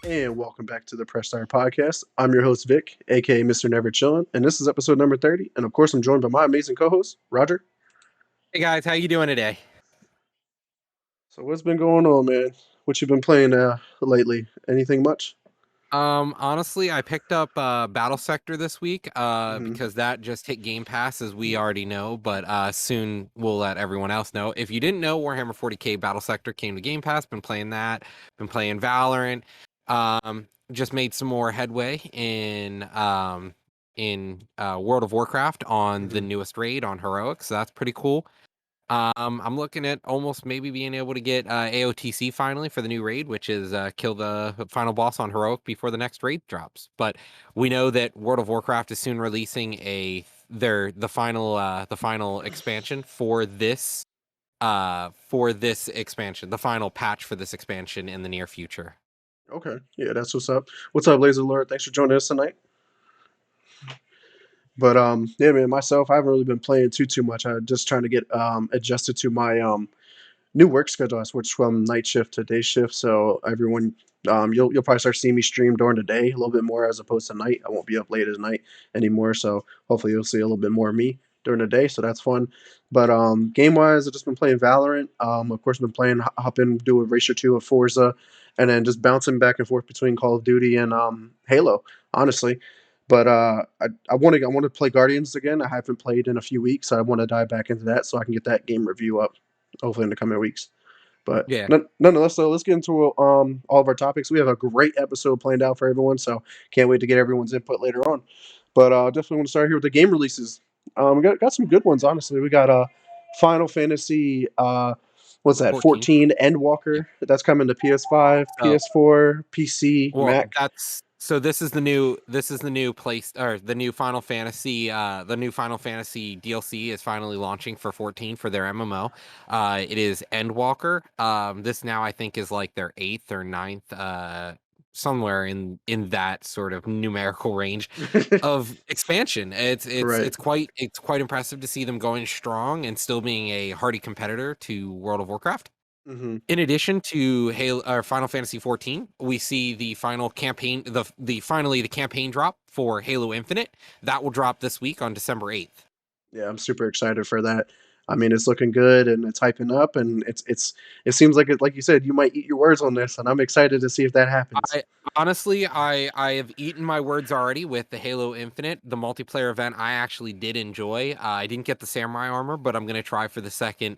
And welcome back to the Press Start Podcast. I'm your host, Vic, aka Mr. Never Chillin', and this is episode number 30. And of course, I'm joined by my amazing co-host, Roger. Hey guys, how you doing today? So what's been going on, man? What you been playing lately? Anything much? Honestly, I picked up Battle Sector this week Hmm. because that just hit Game Pass, as we already know, but soon we'll let everyone else know. If you didn't know, Warhammer 40K Battle Sector came to Game Pass. Been playing that. Been playing Valorant. Just made some more headway in World of Warcraft on the Hmm. newest raid on Heroic, so that's pretty cool. I'm looking at almost maybe being able to get AOTC finally for the new raid, which is kill the final boss on Heroic before the next raid drops. But we know that World of Warcraft is soon releasing the final expansion for this expansion, the final patch for this expansion in the near future. Okay, yeah, that's what's up. What's up, Laser Lord? Thanks for joining us tonight. But yeah, man, myself, I haven't really been playing too much. I'm just trying to get adjusted to my new work schedule. I switched from night shift to day shift, so everyone, you'll probably start seeing me stream during the day a little bit more as opposed to night. I won't be up late at night anymore, so hopefully you'll see a little bit more of me during the day. So that's fun. But game wise, I've just been playing Valorant. Of course, been playing hop in, do a race or two of Forza, and then just bouncing back and forth between Call of Duty and Halo. Honestly. But I want to play Guardians again. I haven't played in a few weeks, so I want to dive back into that so I can get that game review up hopefully in the coming weeks. But Yeah. nonetheless, so let's get into all of our topics. We have a great episode planned out for everyone, so can't wait to get everyone's input later on. But definitely want to start here with the game releases. We got some good ones, honestly. We got Final Fantasy what's that 14. 14 Endwalker that's coming to PS5, So PS4, PC, Well, Mac. this is the new place, or the new Final Fantasy DLC is finally launching for 14 for their MMO. It is Endwalker. This now I think is like their 8th or ninth, somewhere in that sort of numerical range of expansion. Right. It's quite impressive to see them going strong and still being a hardy competitor to World of Warcraft. Hmm. In addition to Halo or Final Fantasy 14, we see the final campaign, the campaign drop for Halo Infinite. That will drop this week on December 8th. Yeah, I'm super excited for that. I mean, it's looking good and it's hyping up, and it seems like like you said, you might eat your words on this, and I'm excited to see if that happens. I honestly, I have eaten my words already with the Halo Infinite, the multiplayer event. I actually did enjoy. I didn't get the samurai armor, but I'm gonna try for the second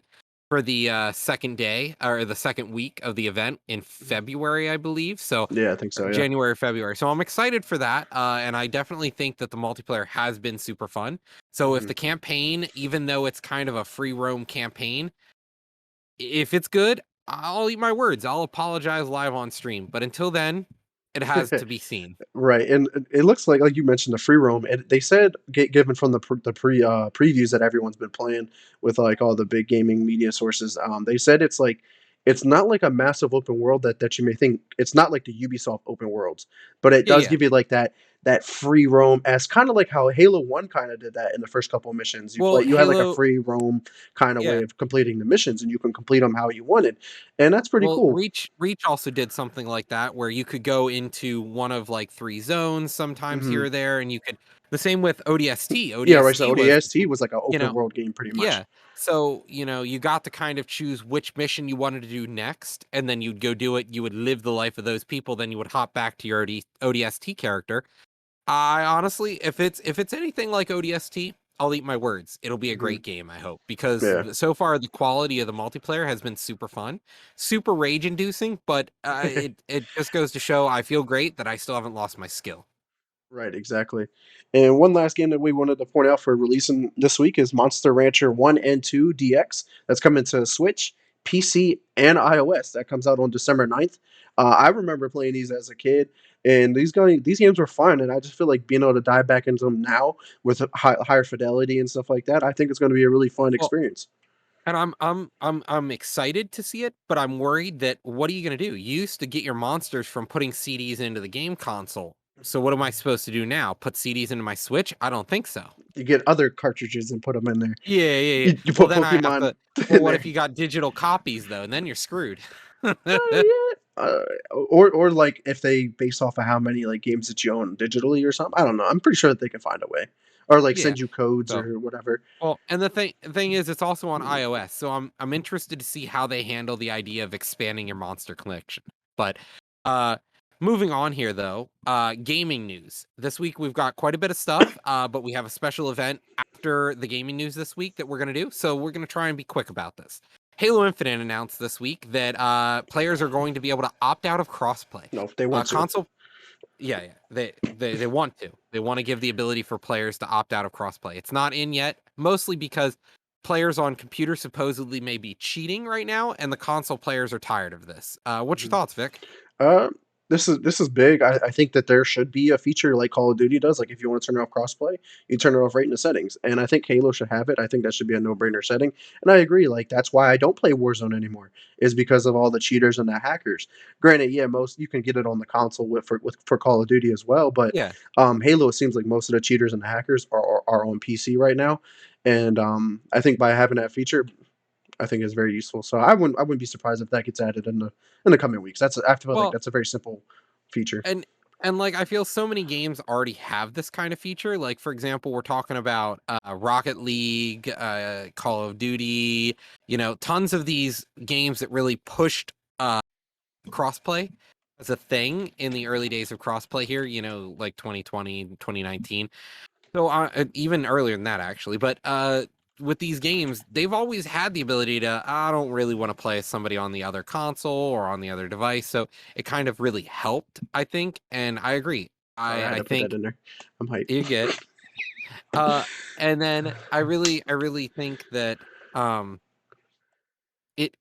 day or the second week of the event in February, I believe. So Yeah, I think so. Yeah. January, February. So I'm excited for that. And I definitely think that the multiplayer has been super fun. So if Hmm. the campaign, even though it's kind of a free roam campaign, if it's good, I'll eat my words. I'll apologize live on stream. But until then, it has to be seen. Right, and it looks like you mentioned the free roam. They said, given from the previews that everyone's been playing with like all the big gaming media sources, they said it's not like a massive open world that you may think. It's not like the Ubisoft open worlds, but it Yeah, does yeah. give you like that free roam, as kind of like how Halo One kind of did that in the first couple of missions. Well, You had like a Halo, free roam kind of way yeah. of completing the missions, and you can complete them how you wanted, and that's pretty Well, cool. Reach also did something like that where you could go into one of like three zones sometimes Hmm. here or there, and you could the same with ODST. Yeah, right. So ODST was, ODST was like an you open know, world game, pretty much. yeah. So, you got to kind of choose which mission you wanted to do next, and then you'd go do it. You would live the life of those people, then you would hop back to your ODST character. I honestly, if it's anything like ODST, I'll eat my words. It'll be a Hmm. great game, I hope, because Yeah. so far the quality of the multiplayer has been super fun, super rage inducing, but it just goes to show I feel great that I still haven't lost my skill. Right, exactly. And one last game that we wanted to point out for releasing this week is Monster Rancher 1 and 2 DX. That's coming to Switch, PC, and iOS. That comes out on December 9th. I remember playing these as a kid, and these games were fun, and I just feel like being able to dive back into them now with higher fidelity and stuff like that, I think it's going to be a really fun Well, experience. and I'm excited to see it, but I'm worried that what are you gonna do? You used to get your monsters from putting CDs into the game console. So what am I supposed to do now? Put CDs into my Switch? I don't think so. You get other cartridges and put them in there. Yeah, yeah, yeah. You Well, put then I have Pokemon to. Well, in what there. if you got digital copies though? And then you're screwed. Yeah. Uh, or like if they base off of how many like games that you own digitally or something. I don't know. I'm pretty sure that they can find a way, or like Yeah. send you codes So or whatever. well, and the thing is, it's also on iOS, so I'm interested to see how they handle the idea of expanding your monster collection. But uh, moving on here, though, gaming news. This week we've got quite a bit of stuff, but we have a special event after the gaming news this week that we're gonna do. So we're gonna try and be quick about this. Halo Infinite announced this week that players are going to be able to opt out of crossplay. No, if they want to. Console yeah, yeah. They want to. They want to give the ability for players to opt out of crossplay. It's not in yet, mostly because players on computers supposedly may be cheating right now, and the console players are tired of this. What's your Mhm. thoughts, Vic? Uh, this is big. I think that there should be a feature like Call of Duty does. Like if you want to turn off crossplay, you turn it off right in the settings. And I think Halo should have it. I think that should be a no-brainer setting. And I agree. Like that's why I don't play Warzone anymore. Is because of all the cheaters and the hackers. Granted, yeah, most you can get it on the console for Call of Duty as well. But Yeah. Halo, it seems like most of the cheaters and the hackers are on PC right now. And I think by having that feature, I think is very useful. So I wouldn't be surprised if that gets added in the coming weeks. I feel like Well, that's a very simple feature. and like I feel so many games already have this kind of feature. Like for example, we're talking about Rocket League, Call of Duty. Tons of these games that really pushed crossplay as a thing in the early days of crossplay here, like 2020, 2019. So even earlier than that, actually. But with these games, they've always had the ability to, I don't really want to play somebody on the other console or on the other device. So it kind of really helped, I think. And I agree. Sorry, I had I to put that think in there. I'm hyped. you get, uh, and then I really think that, um, it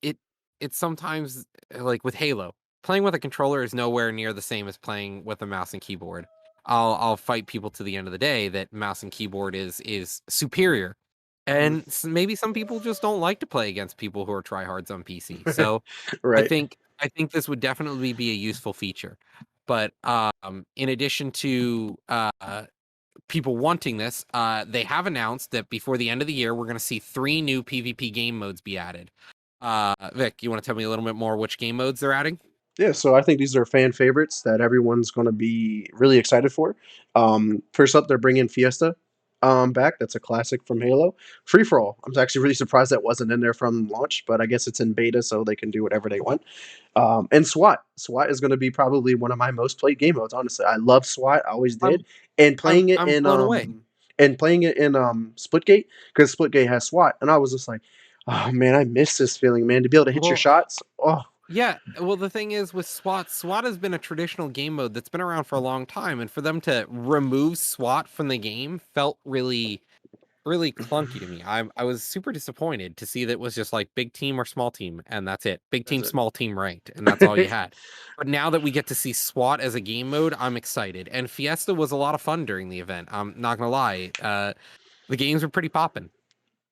it's sometimes like with Halo, playing with a controller is nowhere near the same as playing with a mouse and keyboard. I'll fight people to the end of the day that mouse and keyboard is superior. Mhm. And maybe some people just don't like to play against people who are tryhards on PC. So I Right. think I think this would definitely be a useful feature. But in addition to people wanting this, they have announced that before the end of the year, we're going to see 3 new PvP game modes be added. Vic, you want to tell me a little bit more which game modes they're adding? Yeah, so I think these are fan favorites that everyone's going to be really excited for. First up, they're bringing Fiesta back. That's a classic from Halo. Free for all. I'm actually really surprised that wasn't in there from launch, but I guess it's in beta, so they can do whatever they want. And SWAT. SWAT is going to be probably one of my most played game modes. Honestly, I love SWAT. I always did. I'm And I'm playing it I'm in blown away. Splitgate, because Splitgate has SWAT, and I was just like, oh man, I miss this feeling, man. To be able to hit your Well, shots. Oh, yeah, well, the thing is with SWAT has been a traditional game mode that's been around for a long time, and for them to remove SWAT from the game felt really, really clunky to me. I was super disappointed to see that it was just like big team or small team, and that's it. Big that's team, it. small team ranked, and that's all you had. But now that we get to see SWAT as a game mode, I'm excited. And Fiesta was a lot of fun during the event. I'm not gonna lie. The games were pretty poppin'.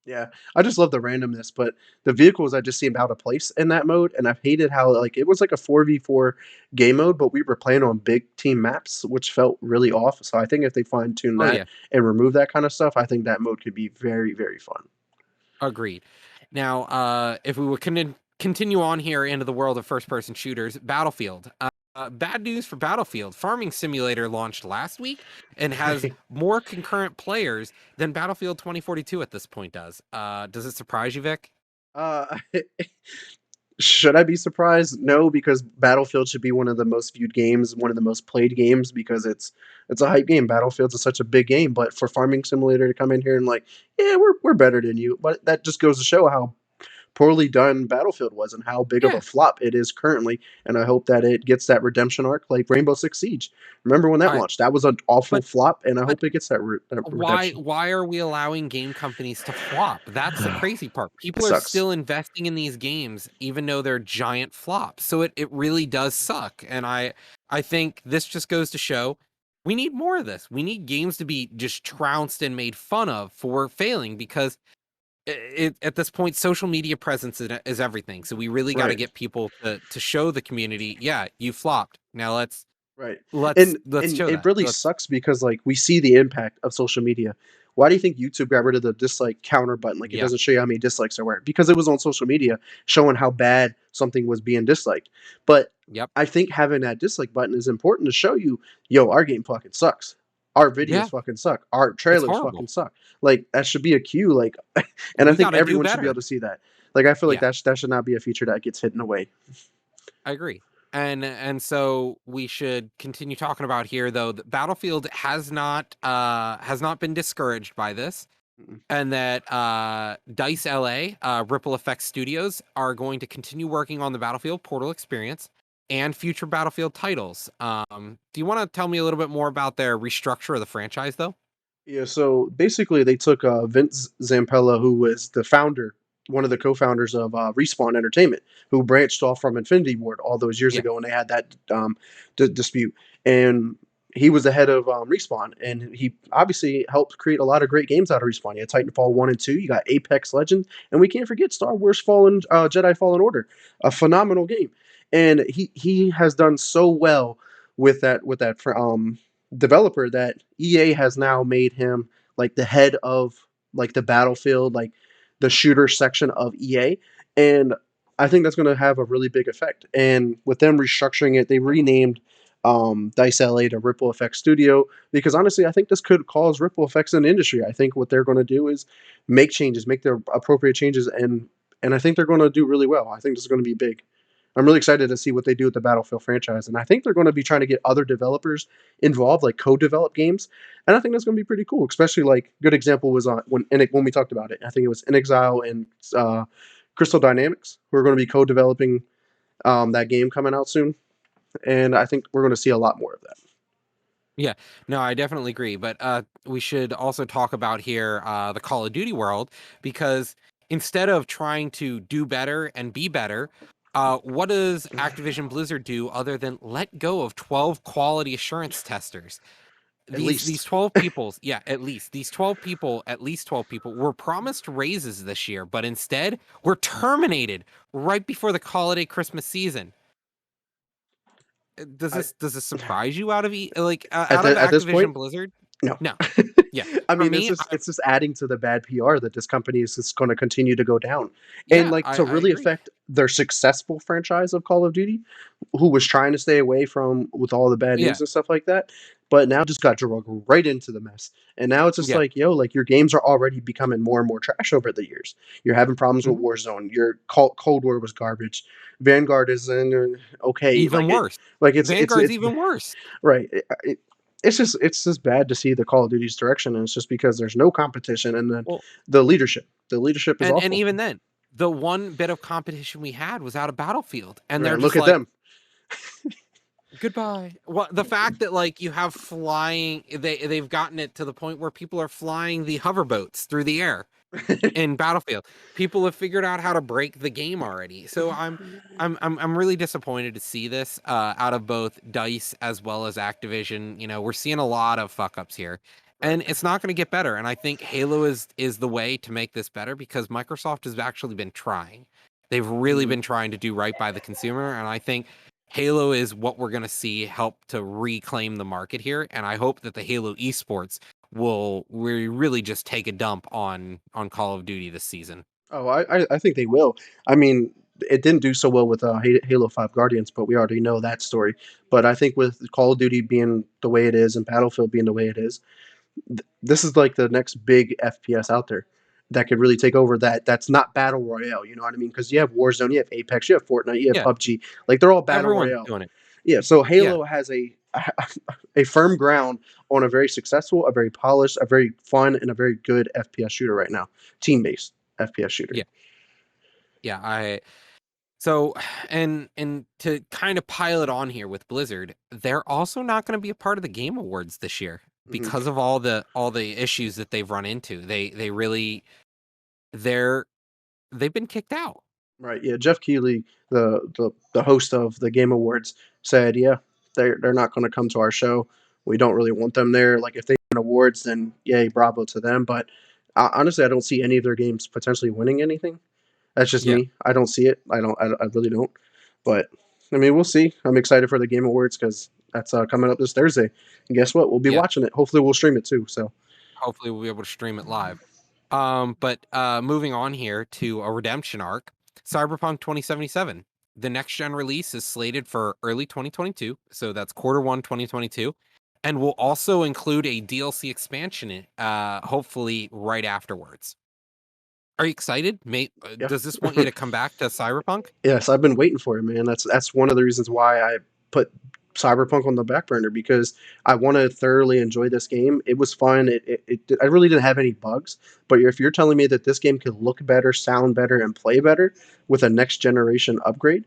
Yeah, I just love the randomness, but the vehicles I just seem out of place in that mode, and I've hated how like it was like a 4v4 game mode, but we were playing on big team maps, which felt really off. So I think if they fine tune Oh that yeah. and remove that kind of stuff, I think that mode could be very, very fun. Agreed. Now, if we would continue on here into the world of first-person shooters, Battlefield. Bad news for Battlefield. Farming Simulator launched last week and has Right. more concurrent players than Battlefield 2042 at this point does. Does it surprise you, Vic? Uh, should I be surprised? No, because Battlefield should be one of the most viewed games, one of the most played games because it's a hype game. Battlefield's a such a big game, but for Farming Simulator to come in here and like, yeah, we're better than you, but that just goes to show how poorly done Battlefield was and how big of a Yeah, flop it is currently. And I hope that it gets that redemption arc like Rainbow Six Siege. Remember when that I launched? That was an awful but flop, and I but hope it gets that, that why redemption. why are we allowing game companies to flop? That's the crazy part. It People are sucks. still investing in these games even though they're giant flops. So it really does suck. And I think this just goes to show we need more of this. We need games to be just trounced and made fun of for failing because at this point social media presence is everything. So we really got to Right. get people to show the community, yeah, you flopped. Now Right. let's And let's and show it that. really Let's sucks because like we see the impact of social media. Why do you think YouTube got rid of the dislike counter button? Like it yeah. doesn't show you how many dislikes there were because it was on social media showing how bad something was being disliked. But Yep. I think having that dislike button is important to show you, yo, our game fucking sucks. Our videos Yeah, fucking suck. Our it's trailers horrible. fucking suck. Like that should be a cue. Like, and I We think gotta do everyone should be able better. to see that. Like, I feel like Yeah, that should not be a feature that gets hidden away. I agree. And so we should continue talking about here though that Battlefield has not been discouraged by this, Mm-mm. and that Dice LA, Ripple Effects Studios, are going to continue working on the Battlefield Portal experience and future Battlefield titles. Do you want to tell me a little bit more about their restructure of the franchise though? Yeah, so basically they took Vince Zampella, who was the founder, one of the co-founders of Respawn Entertainment, who branched off from Infinity Ward all those years Yeah. ago when they had that dispute, and he was the head of Respawn, and he obviously helped create a lot of great games out of Respawn. You had Titanfall 1 and 2, you got Apex Legends, and we can't forget Star Wars Jedi Fallen Order, a phenomenal game, and he has done so well with that developer that EA has now made him like the head of like the Battlefield, like the shooter section of EA, and I think that's going to have a really big effect. And with them restructuring it, they renamed Dice LA to Ripple Effects Studio because honestly, I think this could cause ripple effects in the industry. I think what they're going to do is make changes, make their appropriate changes, and I think they're going to do really well. I think this is going to be big. I'm really excited to see what they do with the Battlefield franchise, and I think they're going to be trying to get other developers involved, like co-develop games, and I think that's going to be pretty cool. Especially like good example was on when we talked about it. I think it was In Exile and Crystal Dynamics who are going to be co-developing that game coming out soon, and I think we're going to see a lot more of that. Yeah, no, I definitely agree. But we should also talk about here the Call of Duty world because instead of trying to do better and be better, what does Activision Blizzard do other than let go of 12 quality assurance testers? At These least 12 people, yeah, at least these 12 people, at least 12 people were promised raises this year, but instead were terminated right before the holiday Christmas season. I Does this surprise you out of at out of this point, Activision Blizzard? no. No. Yeah. I For mean, me, it's just adding to the bad PR that this company is just going to continue to go down, and yeah, like to I really agree. affect their successful franchise of Call of Duty, who was trying to stay away from with all the bad Yeah. news and stuff like that, but now just got dragged right into the mess, and now it's just Yeah. like, yo, like your games are already becoming more and more trash over the years. You're having problems with Mhm. Warzone. Your Cold War was garbage. Vanguard is in okay, Even worse. like Vanguard's it's even worse. right. It's just bad to see the Call of Duty's direction, and it's just because there's no competition, and then Well, the leadership is and awful. even then, the one bit of competition we had was out of Battlefield, and Right, they're and look just at like, them. "Goodbye." Well, the fact that, like, you have flying they've gotten it to the point where people are flying the hoverboats through the air. In Battlefield. People have figured out how to break the game already. So I'm really disappointed to see this out of both DICE as well as Activision. You know, we're seeing a lot of fuck ups here. Right. And it's not going to get better. And I think Halo is the way to make this better because Microsoft has actually been trying. They've really Mhm. been trying to do right by the consumer. And I think Halo is what we're going to see help to reclaim the market here. And I hope that the Halo esports will we really just take a dump on Call of Duty this season. Oh, I think they will. I mean, it didn't do so well with Halo 5 Guardians, but we already know that story. But I think with Call of Duty being the way it is and Battlefield being the way it is, this is like the next big FPS out there that could really take over that's not battle royale. You know what I mean? Because you have Warzone, you have Apex, you have Fortnite, you have Yeah, PUBG. Like they're all battle everyone's royale. doing it. Yeah. So Yeah, Halo has a firm ground on a very successful, a very polished, a very fun, and a very good FPS shooter right now. Team based FPS shooter. yeah, yeah. I so and to kind of pile it on here with Blizzard, they're also not going to be a part of the Game Awards this year Mhm. because of all the issues that they've run into. They really they're they've been kicked out. Right. Yeah. Jeff Keighley, the host of the Game Awards, said, "Yeah, they're not going to come to our show. We don't really want them there. Like if they win awards, then yay, bravo to them. But honestly, I don't see any of their games potentially winning anything. That's just Yeah, me. I don't see it. I really don't. But I mean, we'll see. I'm excited for the Game Awards because that's coming up this Thursday. And guess what? We'll be yeah. watching it. Hopefully, we'll stream it too. So Hopefully we'll be able to stream it live. But moving on here to a redemption arc, Cyberpunk 2077. The next gen release is slated for early 2022, so that's quarter one 2022, and will also include a DLC expansion, hopefully right afterwards. Are you excited? Yeah. Does this want you to come back to Cyberpunk? Yes, I've been waiting for it, man. That's one of the reasons why I put Cyberpunk on the back burner because I want to thoroughly enjoy this game. It was fun. I really didn't have any bugs, but if you're telling me that this game could look better, sound better, and play better with a next generation upgrade,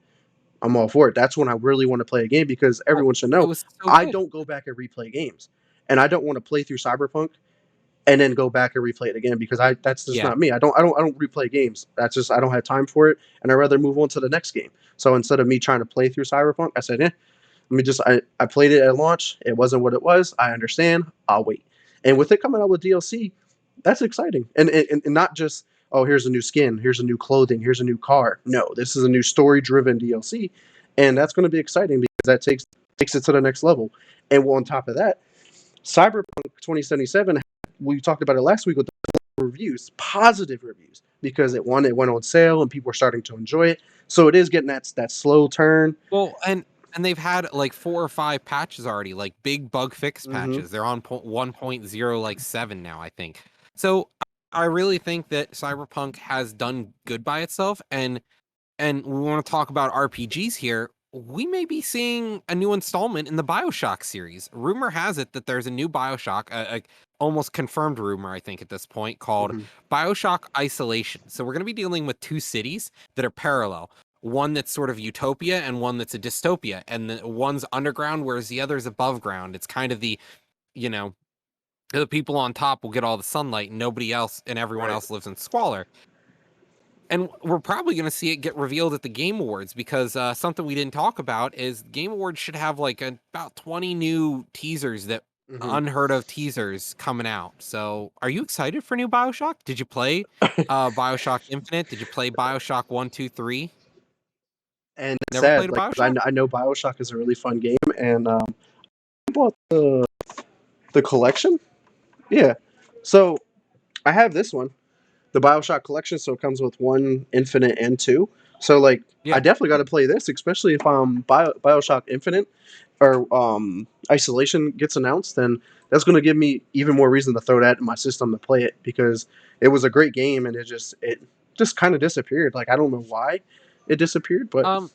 I'm all for it. That's when I really want to play a game because Oh, everyone should it know was so I good. don't go back and replay games, and I don't want to play through Cyberpunk and then go back and replay it again because that's just Yeah. not me. I don't replay games. That's just I don't have time for it, and I'd rather move on to the next game. So instead of me trying to play through Cyberpunk, I said, let me just I played it at launch. It wasn't what it was. I understand. I'll wait. And with it coming out with DLC, that's exciting. And not just oh here's a new skin, here's a new clothing, here's a new car. No, this is a new story driven DLC, and that's going to be exciting because that takes it to the next level. And on top of that, Cyberpunk 2077, we talked about it last week with the reviews, positive reviews, because it went on sale and people are starting to enjoy it. So it is getting that slow turn. Well, and they've had like 4 or 5 patches already, like big bug fix Hmm. patches. They're on 1.0 like 7 now, I think. So I really think that Cyberpunk has done good by itself, and we want to talk about RPGs here. We may be seeing a new installment in the Bioshock series. Rumor has it that there's a new Bioshock, a almost confirmed rumor, I think, at this point, called Hmm. Bioshock Isolation. So we're going to be dealing with two cities that are parallel. One that's sort of utopia and one that's a dystopia. And the one's underground, whereas the other's above ground. It's kind of you know, the people on top will get all the sunlight and nobody else and everyone Right. else lives in squalor. And we're probably going to see it get revealed at the Game Awards because something we didn't talk about is Game Awards should have like about 20 new teasers that Hmm. unheard of teasers coming out. So, are you excited for new BioShock? Did you play BioShock Infinite? Did you play BioShock 1, 2, 3? And it's Never sad, played a like 'cause BioShock? I know Bioshock is a really fun game, and I bought the collection. Yeah, so I have this one, the Bioshock collection. So it comes with one, Infinite, and two. So like, I Yeah. definitely got to play this, especially if Bioshock Infinite or Isolation gets announced. Then that's going to give me even more reason to throw that in my system to play it because it was a great game and it just kind of disappeared. Like I don't know why it disappeared, but Um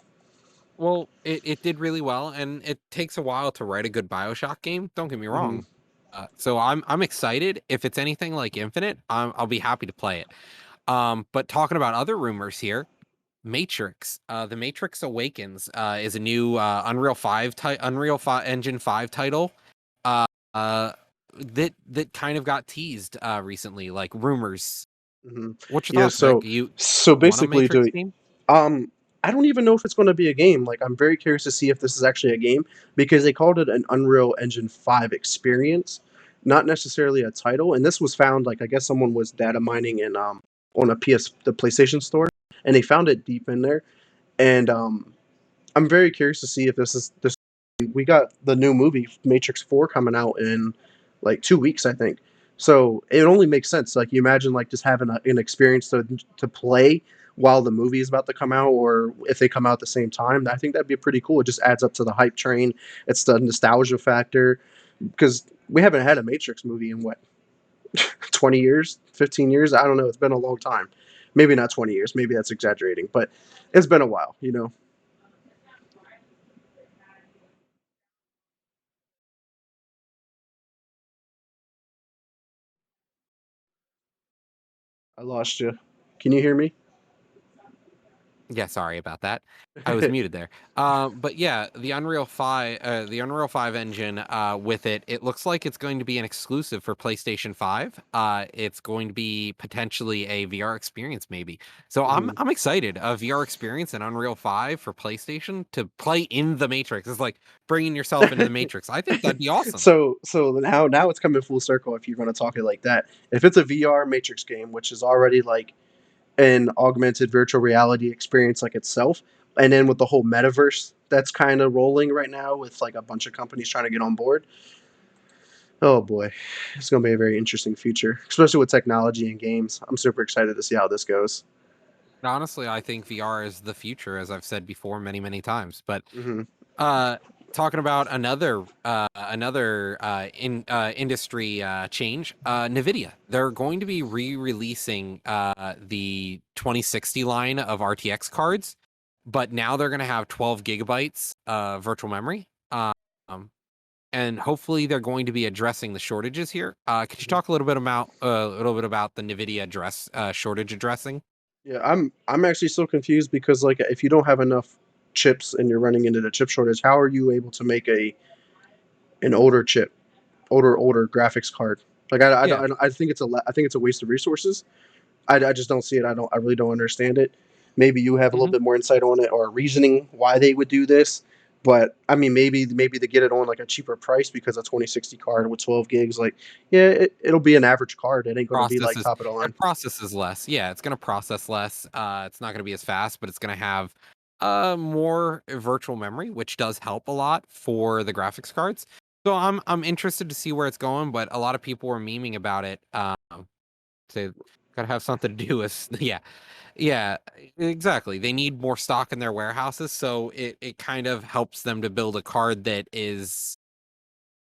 well, it did really well and it takes a while to write a good BioShock game, don't get me mhm. wrong. So I'm excited. If it's anything like Infinite, I'll be happy to play it. But talking about other rumors here, Matrix, The Matrix Awakens, is a new Unreal 5 Engine 5 title, uh, uh, that kind of got teased recently, like rumors. Hmm. What's your Yeah, thoughts, Vic? so so Want a basically, Matrix do game? um, I don't even know if it's going to be a game. Like, I'm very curious to see if this is actually a game because they called it an Unreal Engine 5 experience, not necessarily a title. And this was found like I guess someone was data mining in on the PlayStation Store, and they found it deep in there. And I'm very curious to see if this. We got the new movie Matrix 4 coming out in like 2 weeks, I think. So it only makes sense. Like you imagine like just having an experience to play while the movie is about to come out, or if they come out at the same time. I think that'd be pretty cool. It just adds up to the hype train. It's the nostalgia factor because we haven't had a Matrix movie in what 20 years, 15 years. I don't know. It's been a long time. Maybe not 20 years. Maybe that's exaggerating, but it's been a while. You know. I lost you. Can you hear me? Yeah, sorry about that. I was muted there. But yeah, the Unreal 5 engine, with it, it looks like it's going to be an exclusive for PlayStation 5. It's going to be potentially a VR experience, maybe. So Mhm. I'm excited. A VR experience in Unreal 5 for PlayStation to play in the Matrix is like bringing yourself into the Matrix. I think that'd be awesome. So now it's coming full circle if you're going to talk it like that. If it's a VR Matrix game, which is already like an augmented virtual reality experience like itself, and then with the whole metaverse that's kind of rolling right now with like a bunch of companies trying to get on board. Oh boy, it's going to be a very interesting future, especially with technology and games. I'm super excited to see how this goes. Honestly, I think VR is the future, as I've said before many, many times. But Mhm. uh, talking about another industry change, Nvidia. They're going to be re-releasing the 2060 line of RTX cards, but now they're going to have 12 gigabytes virtual memory. And hopefully they're going to be addressing the shortages here. Could you Mhm. talk a little bit about the Nvidia address shortage addressing? Yeah, I'm actually so confused because like if you don't have enough chips and you're running into the chip shortage, how are you able to make a an older chip, older graphics card? Like Yeah. I think it's I think it's a waste of resources. I just don't see it. I really don't understand it. Maybe you have a little hmm bit more insight on it or reasoning why they would do this. But I mean, maybe they get it on like a cheaper price because a 2060 card with 12 gigs, like yeah, it'll be an average card. It ain't gonna be like processes top of the line. it processes less. Yeah, it's going to process less. It's not going to be as fast, but it's going to have more virtual memory, which does help a lot for the graphics cards. So I'm interested to see where it's going, but a lot of people were memeing about it. Say gotta have something to do with yeah. Yeah, exactly. They need more stock in their warehouses, so it kind of helps them to build a card that is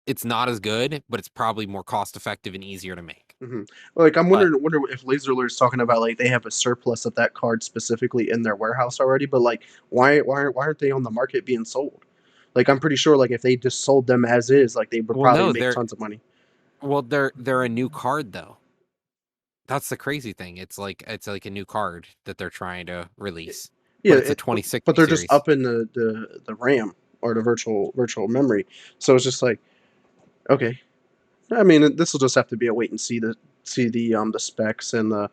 it's not as good, but it's probably more cost effective and easier to make. hmm Like I'm But wonder if Laser Alert's talking about like they have a surplus of that card specifically in their warehouse already. But like, why aren't they on the market being sold? Like I'm pretty sure like if they just sold them as is, like they would well, probably no, make tons of money. they're a new card though. That's the crazy thing. It's like a new card that they're trying to release, Yeah, but it's a but 2060 they're just series. upping the RAM or the virtual memory. So it's just like okay. I mean, this will just have to be a wait and see the specs and the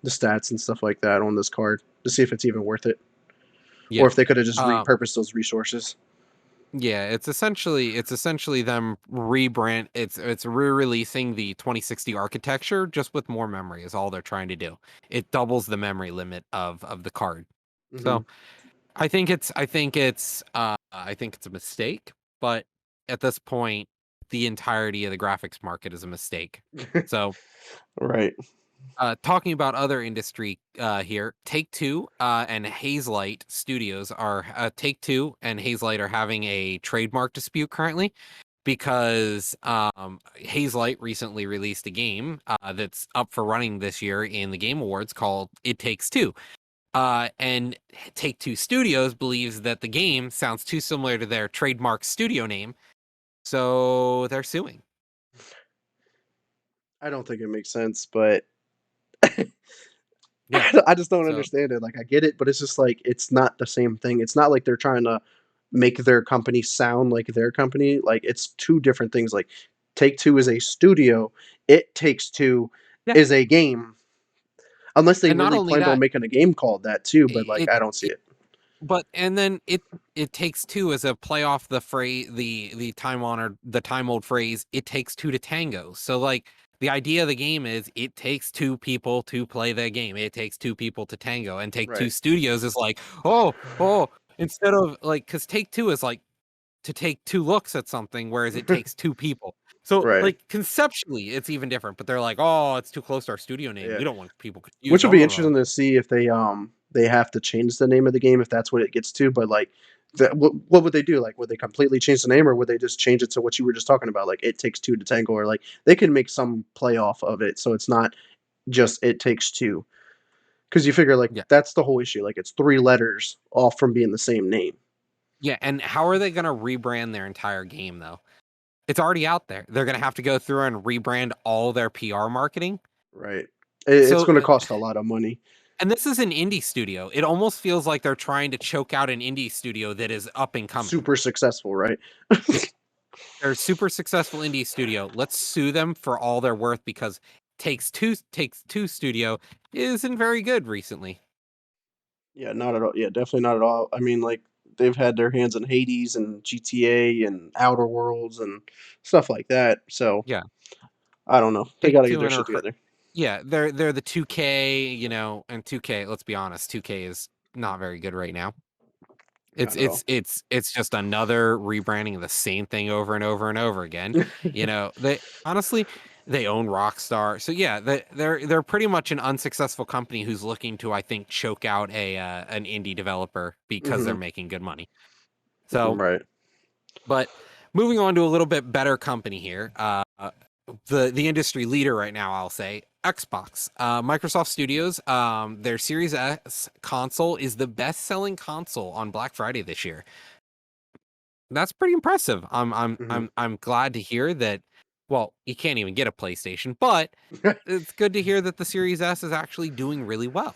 stats and stuff like that on this card to see if it's even worth it, or Yeah. if they could have just Um, repurposed those resources. Yeah, it's essentially them rebrand it's re-releasing the 2060 architecture just with more memory is all they're trying to do. It doubles the memory limit of the card. hmm So, I think it's a mistake, but at this point the entirety of the graphics market is a mistake. So, Right. talking about other industry here, Take Two and Hazelight Studios are Take Two and Hazelight are having a trademark dispute currently because Hazelight recently released a game that's up for running this year in the Game Awards called It Takes Two. And Take Two Studios believes that the game sounds too similar to their trademark studio name, so they're suing. I don't think it makes sense, but Yeah. I just don't So understand it. Like I get it, but it's just like it's not the same thing. It's not like they're trying to make their company sound like their company. Like it's two different things. Like Take Two is a studio. It Takes Two yeah, is a game. Unless they and not really only planned on that, making a game called that too, but like it, I don't see it it. but and then it takes two as a play off the phrase the time old phrase it takes two to tango. So like the idea of the game is it takes two people to play the game. It takes two people to tango. And Take Two Right. Studios is like, oh, instead of like because Take Two is like to take two looks at something, whereas it takes two people. So Right. like conceptually it's even different, but they're like, oh, it's too close to our studio name. Yeah. We don't want people Which confused. will Blah be blah blah. interesting to see if they have to change the name of the game if that's what it gets to. But like, what would they do? Like, would they completely change the name, or would they just change it to what you were just talking about? Like, it takes two to tango, or like they can make some play off of it, so it's not just it takes two. Because you figure like Yeah. that's the whole issue. Like, it's three letters off from being the same name. Yeah, and how are they gonna rebrand their entire game though? It's already out there. They're gonna have to go through and rebrand all their PR marketing. Right. It's So, going to cost a lot of money. and this is an indie studio. It almost feels like they're trying to choke out an indie studio that is up and coming. Super successful, right? They're a super successful indie studio. Let's sue them for all they're worth because Takes Two Studio isn't very good recently. Yeah, not at all. Yeah, definitely not at all. I mean, like they've had their hands in Hades and GTA and Outer Worlds and stuff like that. So Yeah, I don't know. They got Take to get Two their and shit are together. yeah, they're the 2K, and 2K, let's be honest, 2K is not very good right now. Not at all. It's just another rebranding of the same thing over and over and over again. They honestly, They own Rockstar. So yeah, they're pretty much an unsuccessful company who's looking to, I think, choke out a an indie developer because they're Mhm. making good money. So, Right. but moving on to a little bit better company here, the industry leader right now, I'll say Xbox, Microsoft Studios. Their Series S console is the best-selling console on Black Friday this year. That's pretty impressive. Mhm. I'm glad to hear that. Well, you can't even get a PlayStation, but it's good to hear that the Series S is actually doing really well.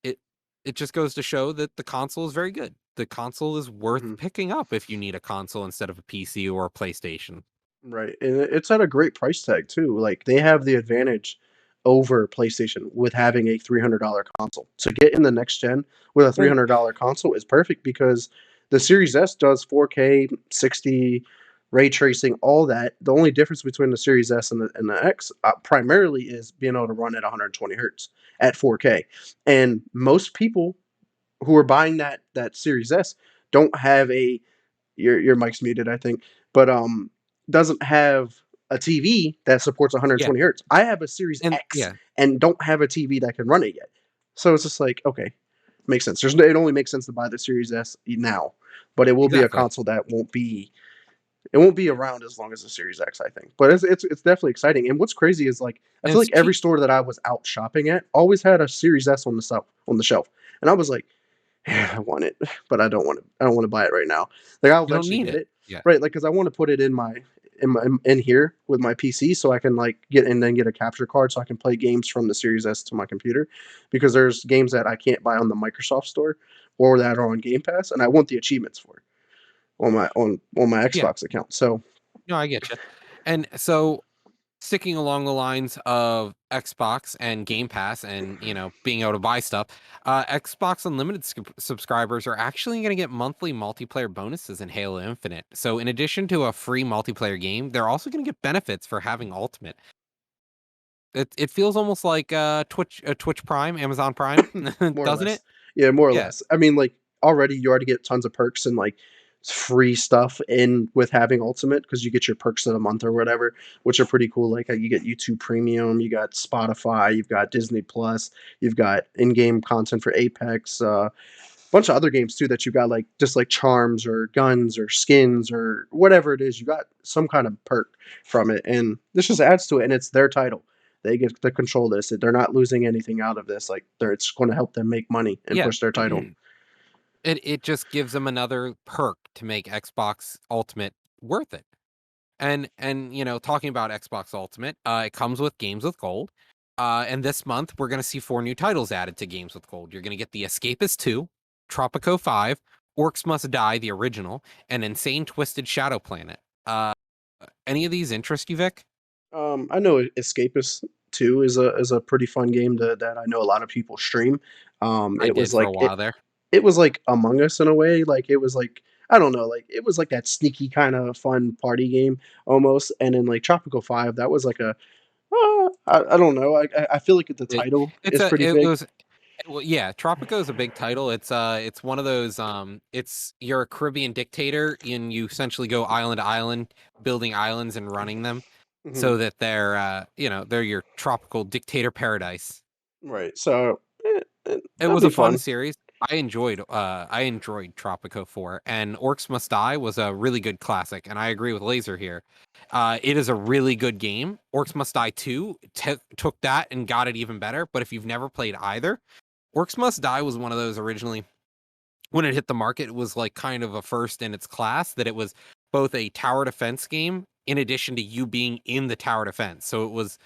It it just goes to show that the console is very good. The console is worth Mhm. picking up if you need a console instead of a PC or a PlayStation. Right, and it's at a great price tag too, like, they have the advantage over PlayStation with having a $300 console. To get in the next gen with a Well, $300 console is perfect because the Series S does 4K, 60, ray tracing, all that. The only difference between the Series S and the X, primarily is being able to run at 120 hertz at 4K, and most people who are buying that Series S don't have a your mic's muted, I think, but doesn't have a TV that supports yeah, 120 hertz. I have a Series and X yeah, and don't have a TV that can run it yet. So it's just like, okay, makes sense. It only makes sense to buy the Series S now, but it will be a exactly. console that won't be around as long as the Series X, I think. But it's definitely exciting. And what's crazy is like I And feel it's like every cheap. store that I was out shopping at always had a Series S on the shelf, and I was like, yeah, I want it, but I don't want to buy it right now. Like I'll You don't eventually need get it. it, Yeah, right? Like because I want to put it in here with my PC so I can like get and then get a capture card so I can play games from the Series S to my computer because there's games that I can't buy on the Microsoft Store or that are on Game Pass, and I want the achievements for it on my yeah. Xbox account. So No, I get you. And so, sticking along the lines of Xbox and Game Pass, and being able to buy stuff, Xbox Unlimited subscribers are actually going to get monthly multiplayer bonuses in Halo Infinite. So, in addition to a free multiplayer game, they're also going to get benefits for having Ultimate. It feels almost like Twitch Prime, Amazon Prime, more or doesn't less. it? Yeah, more or Yeah, less. I mean, like already you already get tons of perks and like free stuff in with having Ultimate because you get your perks of the month or whatever, which are pretty cool. Like you get YouTube Premium, you got Spotify, you've got Disney Plus, you've got in-game content for Apex, bunch of other games too that you got like just like charms or guns or skins or whatever it is. You got some kind of perk from it, and this just adds to it. And it's their title. They get to control this. They're not losing anything out of this. Like it's going to help them make money and yeah. push their title. It just gives them another perk to make Xbox Ultimate worth it. And talking about Xbox Ultimate, it comes with Games with Gold. And this month we're gonna see 4 new titles added to Games with Gold. You're gonna get The Escapist 2, Tropico 5, Orcs Must Die, the original, and Insane Twisted Shadow Planet. Uh, any of these interest you, Vic? I know Escapist 2 is a pretty fun game that I know a lot of people stream. I did for a while there. It was like Among Us in a way. Like it was like I don't know, like it was like that sneaky kind of fun party game almost. And then like Tropical 5, that was like a I don't know. I feel like the It, title it's is a pretty it big. was Well, yeah, Tropico is a big title. It's one of those it's you're a Caribbean dictator and you essentially go island to island, building islands and running them Mhm. so that they're your tropical dictator paradise. Right. So It that'd was a be fun fun. series. I enjoyed Tropico 4, and Orcs Must Die was a really good classic, and I agree with Laser here. It is a really good game. Orcs Must Die 2 took that and got it even better, but if you've never played either, Orcs Must Die was one of those originally when it hit the market. It was like kind of a first in its class that it was both a tower defense game in addition to you being in the tower defense. So it was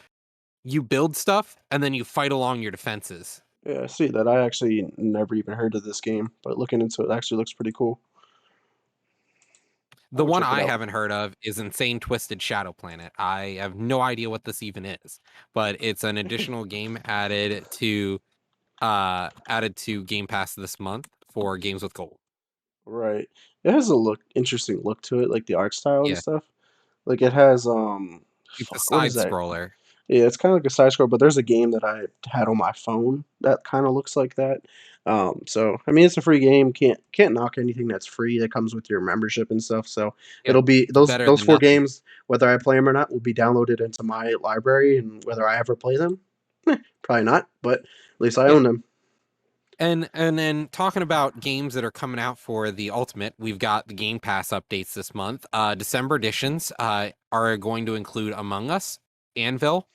you build stuff and then you fight along your defenses. Yeah, I see that. I actually never even heard of this game, but looking into it actually looks pretty cool. I The will one check it I out. haven't heard of is Insane Twisted Shadow Planet. I have no idea what this even is, but it's an additional game added to Game Pass this month for Games with Gold. Right. It has a interesting look to it, like the art style and Yeah, stuff. Like it has it's a what side is that? scroller. Yeah, it's kinda like a side scroll, but there's a game that I had on my phone that kinda looks like that. So, I mean, it's a free game, can't knock anything that's free that comes with your membership and stuff, so Yeah, it'll be it's better those than 4 nothing. games, whether I play them or not, will be downloaded into my library, and whether I ever play them, probably not, but at least I Yeah. own them. And then talking about games that are coming out for the Ultimate, we've got the Game Pass updates this month. December editions are going to include Among Us, Anvil,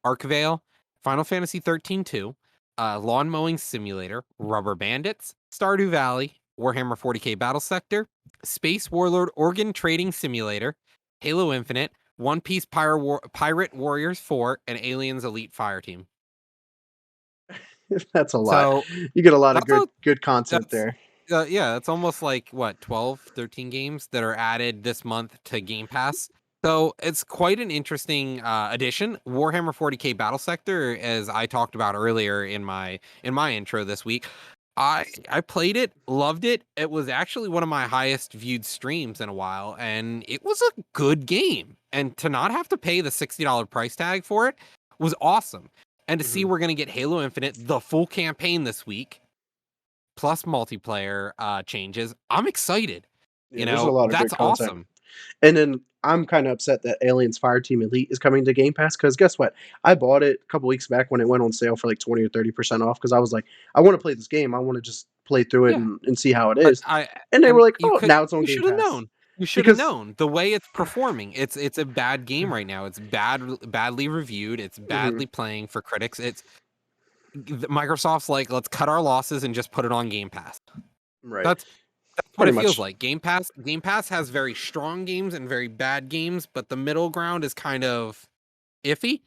Archvale, Final Fantasy 13 2, Lawn Mowing Simulator, Rubber Bandits, Stardew Valley, Warhammer 40K Battle Sector, Space Warlord Organ Trading Simulator, Halo Infinite, One Piece Pirate Warriors 4, and Aliens Elite Fireteam. That's a lot. So You get a lot of that's a good content that's there. yeah, it's almost like what, 12, 13 games that are added this month to Game Pass. So it's quite an interesting addition. Warhammer 40K Battle Sector, as I talked about earlier in my intro this week, I played it, loved it. It was actually one of my highest viewed streams in a while, and it was a good game. And to not have to pay the $60 price tag for it was awesome. And to see Mhm. we're gonna get Halo Infinite, the full campaign this week plus multiplayer changes. I'm excited. Yeah, there's a lot of That's good content. awesome. And then I'm kinda upset that Aliens Fireteam Elite is coming to Game Pass because guess what? I bought it a couple weeks back when it went on sale for like 20 or 30% off because I was like, "I wanna play this game. I wanna just play through it Yeah, and see how it but is." And they were like, you "Oh, could now it's on you Game should have Pass." known. You should have Because known the way it's performing. It's a bad game right now. It's badly reviewed. It's Mhm, badly playing for critics. Microsoft's like, let's cut our losses and just put it on Game Pass. right. That's that's what Pretty it feels much. like. Game Pass has very strong games and very bad games, but the middle ground is kind of iffy.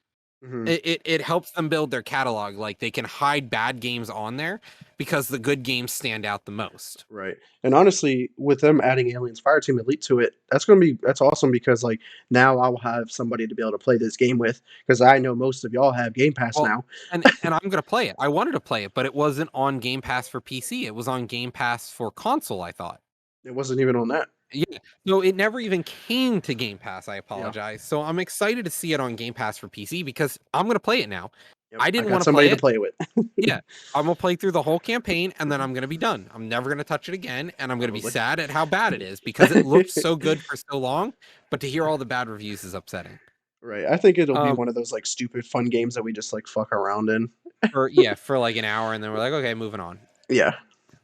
Mhm. It helps them build their catalog. Like they can hide bad games on there because the good games stand out the most. Right. And honestly, with them adding Aliens Fireteam Elite to it, that's awesome because like now I'll have somebody to be able to play this game with because I know most of y'all have Game Pass Well, now. and I'm gonna play it. I wanted to play it, but it wasn't on Game Pass for PC. It was on Game Pass for console, I thought. It wasn't even on that. Yeah. No, it never even came to Game Pass. I Yeah. apologize. So I'm excited to see it on Game Pass for PC because I'm gonna play it now. Yep. I I didn't got want to somebody play to it. play with. Yeah. I'm gonna play through the whole campaign and then I'm gonna be done. I'm never gonna touch it again, and I'm gonna be Probably. sad at how bad it is because it looked so good for so long, but to hear all the bad reviews is upsetting. Right. I think it'll be Um, one of those like stupid fun games that we just like fuck around in. for like an hour, and then we're like, okay, moving on. Yeah.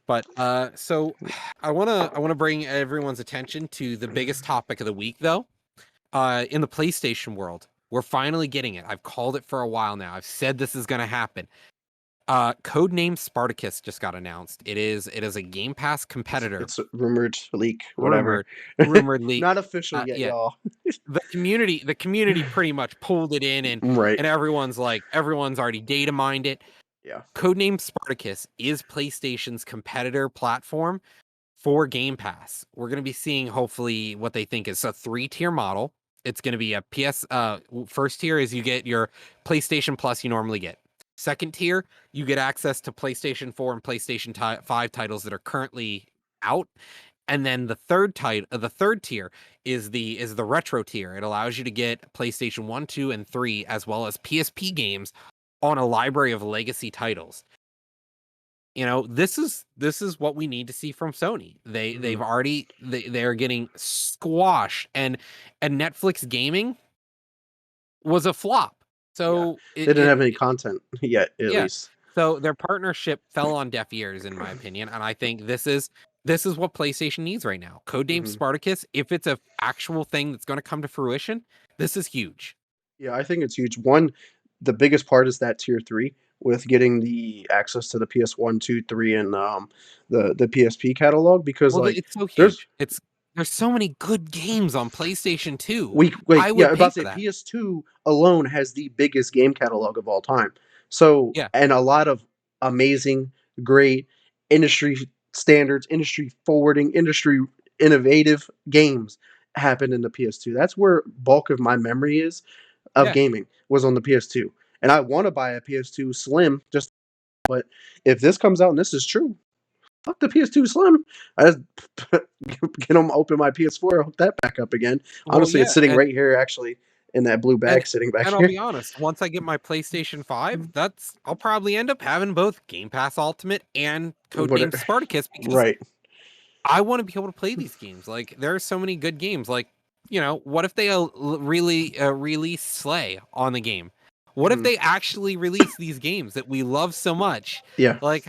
But so I wanna bring everyone's attention to the biggest topic of the week, though. In the PlayStation world, we're finally getting it. I've called it for a while now. I've said this is gonna happen. Codename Spartacus just got announced. It is a Game Pass competitor, It's a rumored leak, whatever. rumored rumored leak. Not official yet, Yeah, y'all. the community pretty much pulled it in, Right. and everyone's already data mined it. Yeah. Codename Spartacus is PlayStation's competitor platform for Game Pass. We're going to be seeing hopefully what they think is a three-tier model. It's going to be a first tier is you get your PlayStation Plus you normally get. Second tier, you get access to PlayStation 4 and PlayStation 5 titles that are currently out. And then the third tier is the retro tier. It allows you to get PlayStation 1, 2, and 3 as well as PSP games on a library of legacy titles. This is what we need to see from Sony. Mhm. They're getting squashed, and Netflix gaming was a flop. Yeah. So They didn't have any content yet, at yeah. least. So their partnership fell on deaf ears, in my opinion, and I think this is what PlayStation needs right now. Codename Mhm. Spartacus, if it's a actual thing that's going to come to fruition, this is huge. Yeah, I think it's huge. One, the biggest part is that tier 3 with getting the access to the PS1, 2, 3, and, the PSP catalog because, Well, like, it's so there's huge. There's so many good games on PlayStation 2. we wait, I yeah, would I'm pay about to for say that. PS2 alone has the biggest game catalog of all time. So Yeah. and a lot of amazing, great industry standards, industry forwarding, industry innovative games happened in the PS2. That's where bulk of my memory is of Yeah. gaming was on the PS2. And I want to buy a PS2 Slim just but if this comes out and this is true, fuck the PS2 Slim. I just get them open my PS4, hook that back up again. Well, Honestly, it's yeah, sitting and right here actually. in that blue And bag sitting back and I'll here. be honest, once I get my PlayStation 5, I'll probably end up having both Game Pass Ultimate and What Codename Spartacus because right. I want to be able to play these games. Like there are so many good games. Like, what if they really release Slay on the game? What if Mhm. they actually release these games that we love so much? Yeah. Like,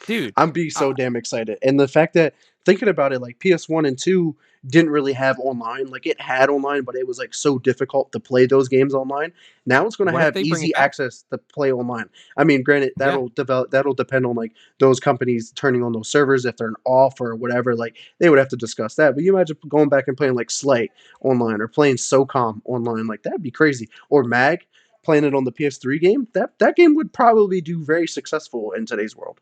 dude, I'm being so damn excited. And the fact that thinking about it, like PS1 and 2 didn't really have online. Like it had online, but it was like so difficult to play those games online. Now it's going to what if have they bring it easy back? access to play online. I mean, granted, Yeah, that'll depend on like those companies turning on those servers if they're off or whatever. Like they would have to discuss that. But you imagine going back and playing like Slay online or playing SOCOM online, like that'd be crazy. Or Mag playing it on the PS3 game. That game would probably do very successful in today's world.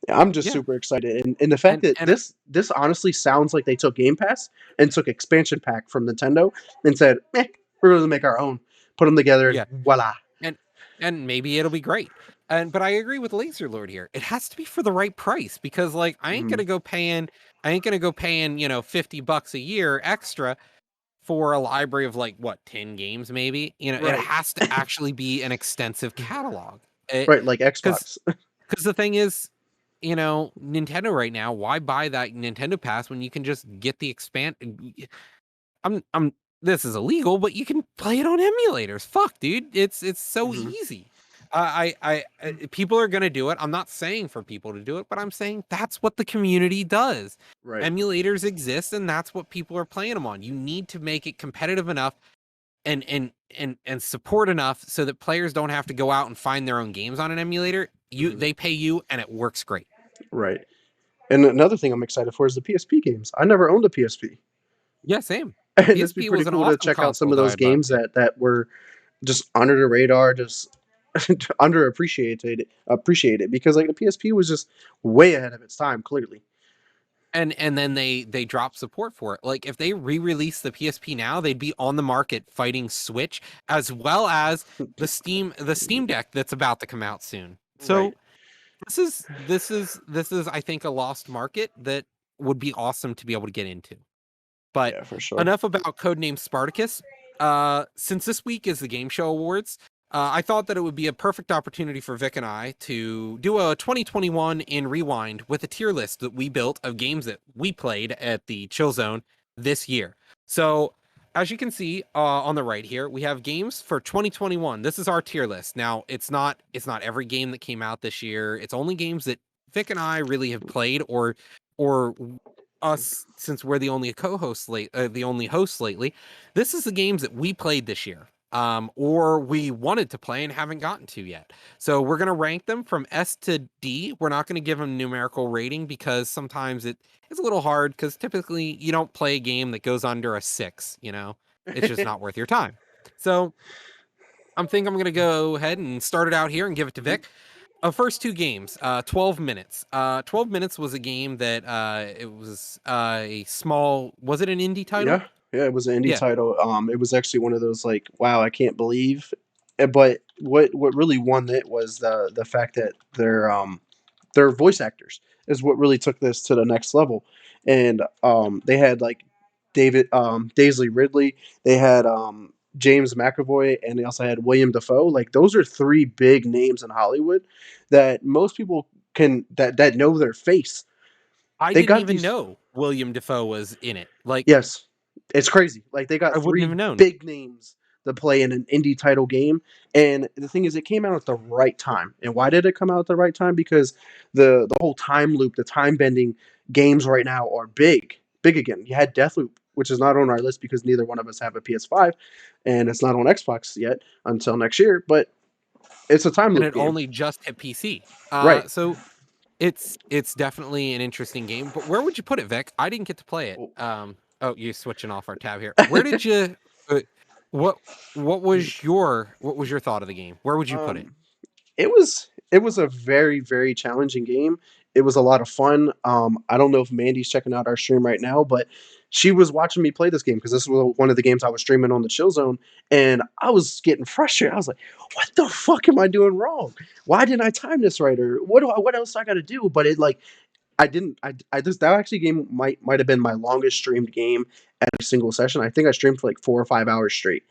I'm just yeah, super excited, and the fact that and this honestly sounds like they took Game Pass and took expansion pack from Nintendo and said, we're going to make our own, put them together, and yeah, voila." and and maybe it'll be great. But I agree with Laser Lord here. It has to be for the right price because like Mhm. I ain't gonna go paying, $50 a year extra for a library of like what 10 games maybe. It Right, has to actually be an extensive catalog. right, like Because Xbox. the thing is, Nintendo right now, why buy that Nintendo Pass when you can just get the expand I'm this is illegal, but you can play it on emulators. Fuck, dude. It's so Mhm. easy. People are gonna do it. I'm not saying for people to do it, but I'm saying that's what the community does. Right. Emulators exist, and that's what people are playing them on. You need to make it competitive enough and support enough so that players don't have to go out and find their own games on an emulator. Mhm. They pay you, and it works great. Right. And another thing I'm excited for is the PSP games. I never owned a PSP. Yeah, same. And this would be PSP pretty was an cool to awesome check out some console of that those I'd love games to. that were just under the radar, just appreciated because like the PSP was just way ahead of its time, clearly. And then they drop support for it. Like if they re-release the PSP now, they'd be on the market fighting Switch as well as the Steam Deck that's about to come out soon. Right. So this is I think a lost market that would be awesome to be able to get into. But Yeah, for sure. enough about Codename Spartacus. Since this week is the Game Show Awards, I thought that it would be a perfect opportunity for Vic and I to do a 2021 in Rewind with a tier list that we built of games that we played at the Chill Zone this year. So, as you can see on the right here, we have games for 2021. This is our tier list. Now, it's not every game that came out this year. It's only games that Vic and I really have played or us since we're the only the only hosts lately. This is the games that we played this year, or we wanted to play and haven't gotten to yet. So we're gonna rank them from S to D. We're not gonna give them numerical rating because sometimes it's a little hard because typically you don't play a game that goes under a 6. It's just not worth your time. So I'm gonna go ahead and start it out here and give it to Vic. First two games, 12 minutes. 12 minutes was a game that it was a small. Was it an indie title? Yeah, yeah, it was an indie Yeah, title. It was actually one of those like, wow, I can't believe. But what really won it was the fact that their voice actors is what really took this to the next level, and they had like Daisley Ridley, they had James McAvoy, and they also had William Dafoe. Like those are three big names in Hollywood that most people that know their face. I They didn't got even these. know William Defoe was in it. Like Yes, it's crazy. Like they I got wouldn't three have known. big names to play in an indie title game, and the thing is, it came out at the right time. And why did it come out at the right time? Because the whole time loop, the time bending games right now are big again. You had Deathloop, which is not on our list because neither one of us have a PS5, and it's not on Xbox yet until next year. But it's a time And loop it game, only just hit PC. right? So it's definitely an interesting game. But where would you put it, Vic? I didn't get to play it. Oh, you're switching off our tab here. Where did you? What what was your thought of the game? Where would you put it? um, it was a very very challenging game. It was a lot of fun. I don't know if Mandy's checking out our stream right now, but she was watching me play this game because this was one of the games I was streaming on the Chill Zone, and I was getting frustrated. I was like, "What the fuck am I doing wrong? Why didn't I time this right? Or what else do I got to do?" But I didn't. I just that actually game might have been my longest streamed game at a single session. I think I streamed for like 4 or 5 hours straight,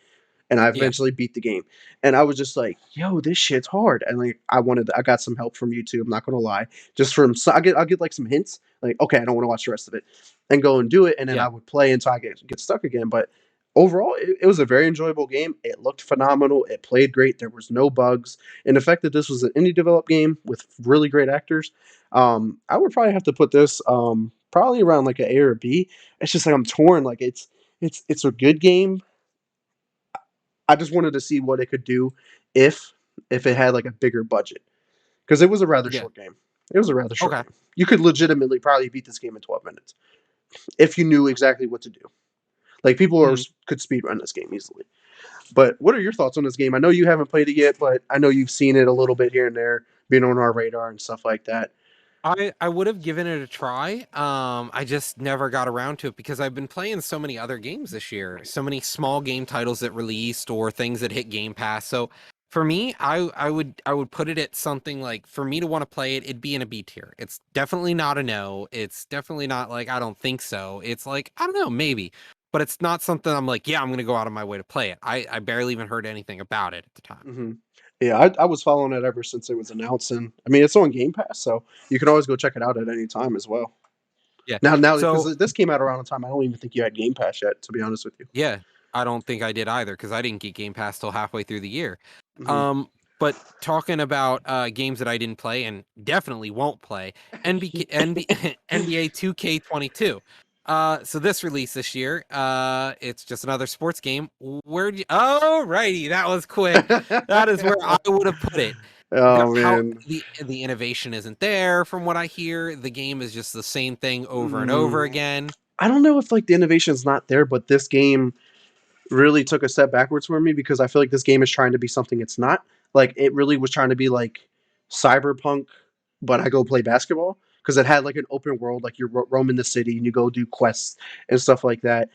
and I Yeah. eventually beat the game. And I was just like, "Yo, this shit's hard." And like, I got some help from YouTube. I'm not gonna lie, just from so I'll get like some hints, like, okay, I don't want to watch the rest of it, and go and do it. And then Yeah. I would play until I get stuck again. But overall, it was a very enjoyable game. It looked phenomenal. It played great. There was no bugs, and the fact that this was an indie developed game with really great actors, I would probably have to put this probably around like an A or a B. It's just like I'm torn. Like it's a good game. I just wanted to see what it could do if if it had like a bigger budget, because it was a rather Yeah. short game. It was a rather short Okay. game. You could legitimately probably beat this game in 12 minutes if you knew exactly what to do. Like Mhm. could speed run this game easily. But what are your thoughts on this game? I know you haven't played it yet, but I know you've seen it a little bit here and there, being on our radar and stuff like that. I would have given it a try. I just never got around to it because I've been playing so many other games this year, so many small game titles that released or things that hit Game Pass. So for me, I would put it at something like, for me to want to play it, it'd be in a B tier. It's definitely not a no. It's definitely not like I don't think so. It's like I don't know, maybe, but it's not something I'm like, yeah, I'm gonna go out of my way to play it. I barely even heard anything about it at the time. Hmm. Yeah, I was following it ever since it was announced, and I mean it's on Game Pass, so you can always go check it out at any time as well. Yeah. Now because So this came out around the time, I don't even think you had Game Pass yet, to be honest with you. yeah, I don't think I did either because I didn't get Game Pass till halfway through the year. Hmm. Um, but talking about games that I didn't play and definitely won't play, NBA 2K22. So this released this year. It's just another sports game. Where'd you? Oh, righty, that was quick. That is where I would have put it. Oh How man. the innovation isn't there from what I hear. The game is just the same thing over and over Mm, again. I don't know if like the innovation's not there, but this game really took a step backwards for me because I feel like this game is trying to be something it's not. Like it really was trying to be like Cyberpunk, but I go play basketball because it had like an open world, like you're roaming the city and you go do quests and stuff like that.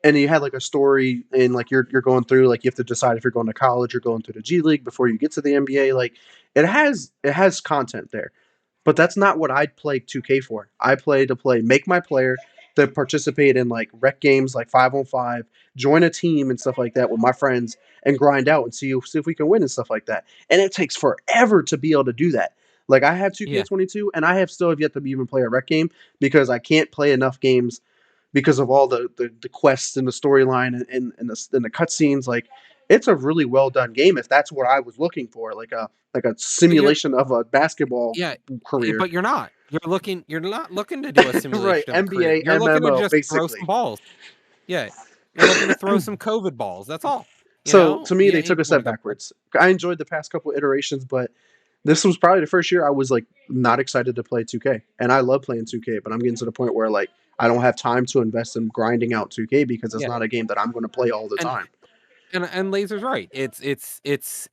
And you had like a story and like you're going through, like you have to decide if you're going to college or going through the G League before you get to the NBA. Like it has content there. But that's not what I'd play 2K for. I play to play make my player, to participate in like rec games like 5 on 5, join a team and stuff like that with my friends and grind out and see if we can win and stuff like that. And it takes forever to be able to do that. Like I have Yeah, 2K22 and I have still have yet to even play a rec game because I can't play enough games because of all the quests and the storyline and the cutscenes. Like it's a really well done game if that's what I was looking for, like a but you're simulation of a basketball Yeah, career. but you're not. You're not looking to do a Right, simulation of a career. NBA You're looking to MMO just throw some basically. balls. Yeah. You're looking to throw some COVID balls. That's all. You So know? to me, Yeah, they you took a wanna step go play. backwards. I enjoyed the past couple iterations, but this was probably the first year I was like not excited to play 2K, and I love playing 2K, but I'm getting to the point where like I don't have time to invest in grinding out 2K because it's Yeah. not a game that I'm going to play all the And time. and Laser's right. It's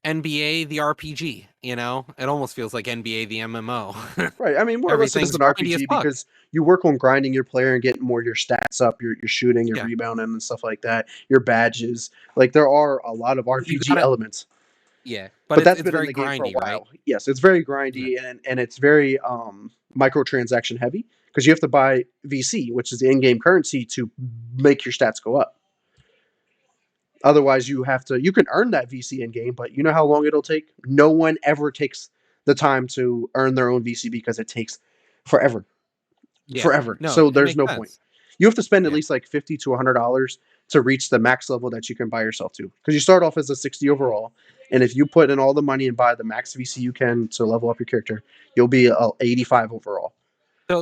NBA the RPG, you know? It almost feels like NBA the MMO. Right. I mean, more or less, it is Everything's an grindy as RPG fuck. because you work on grinding your player and getting more your stats up, your shooting, your Yeah. rebounding, and stuff like that. Your badges. Like there are a lot of You RPG gotta elements, Yeah, but but that's it's been in very the game for a grindy, right? while. Yes, it's very Yeah. grindy and it's very microtransaction heavy because you have to buy VC, which is the in-game currency, to make your stats go up. Otherwise, you can earn that VC in game, but you know how long it'll take. No one ever takes the time to earn their own VC because it takes forever. Yeah. Forever. No, So it there's makes no point. sense. You have to spend at Yeah. least like $50 to $100 to reach the max level that you can buy yourself to. Because you start off as a 60 overall, and if you put in all the money and buy the max VC you can to level up your character, you'll be a 85 overall.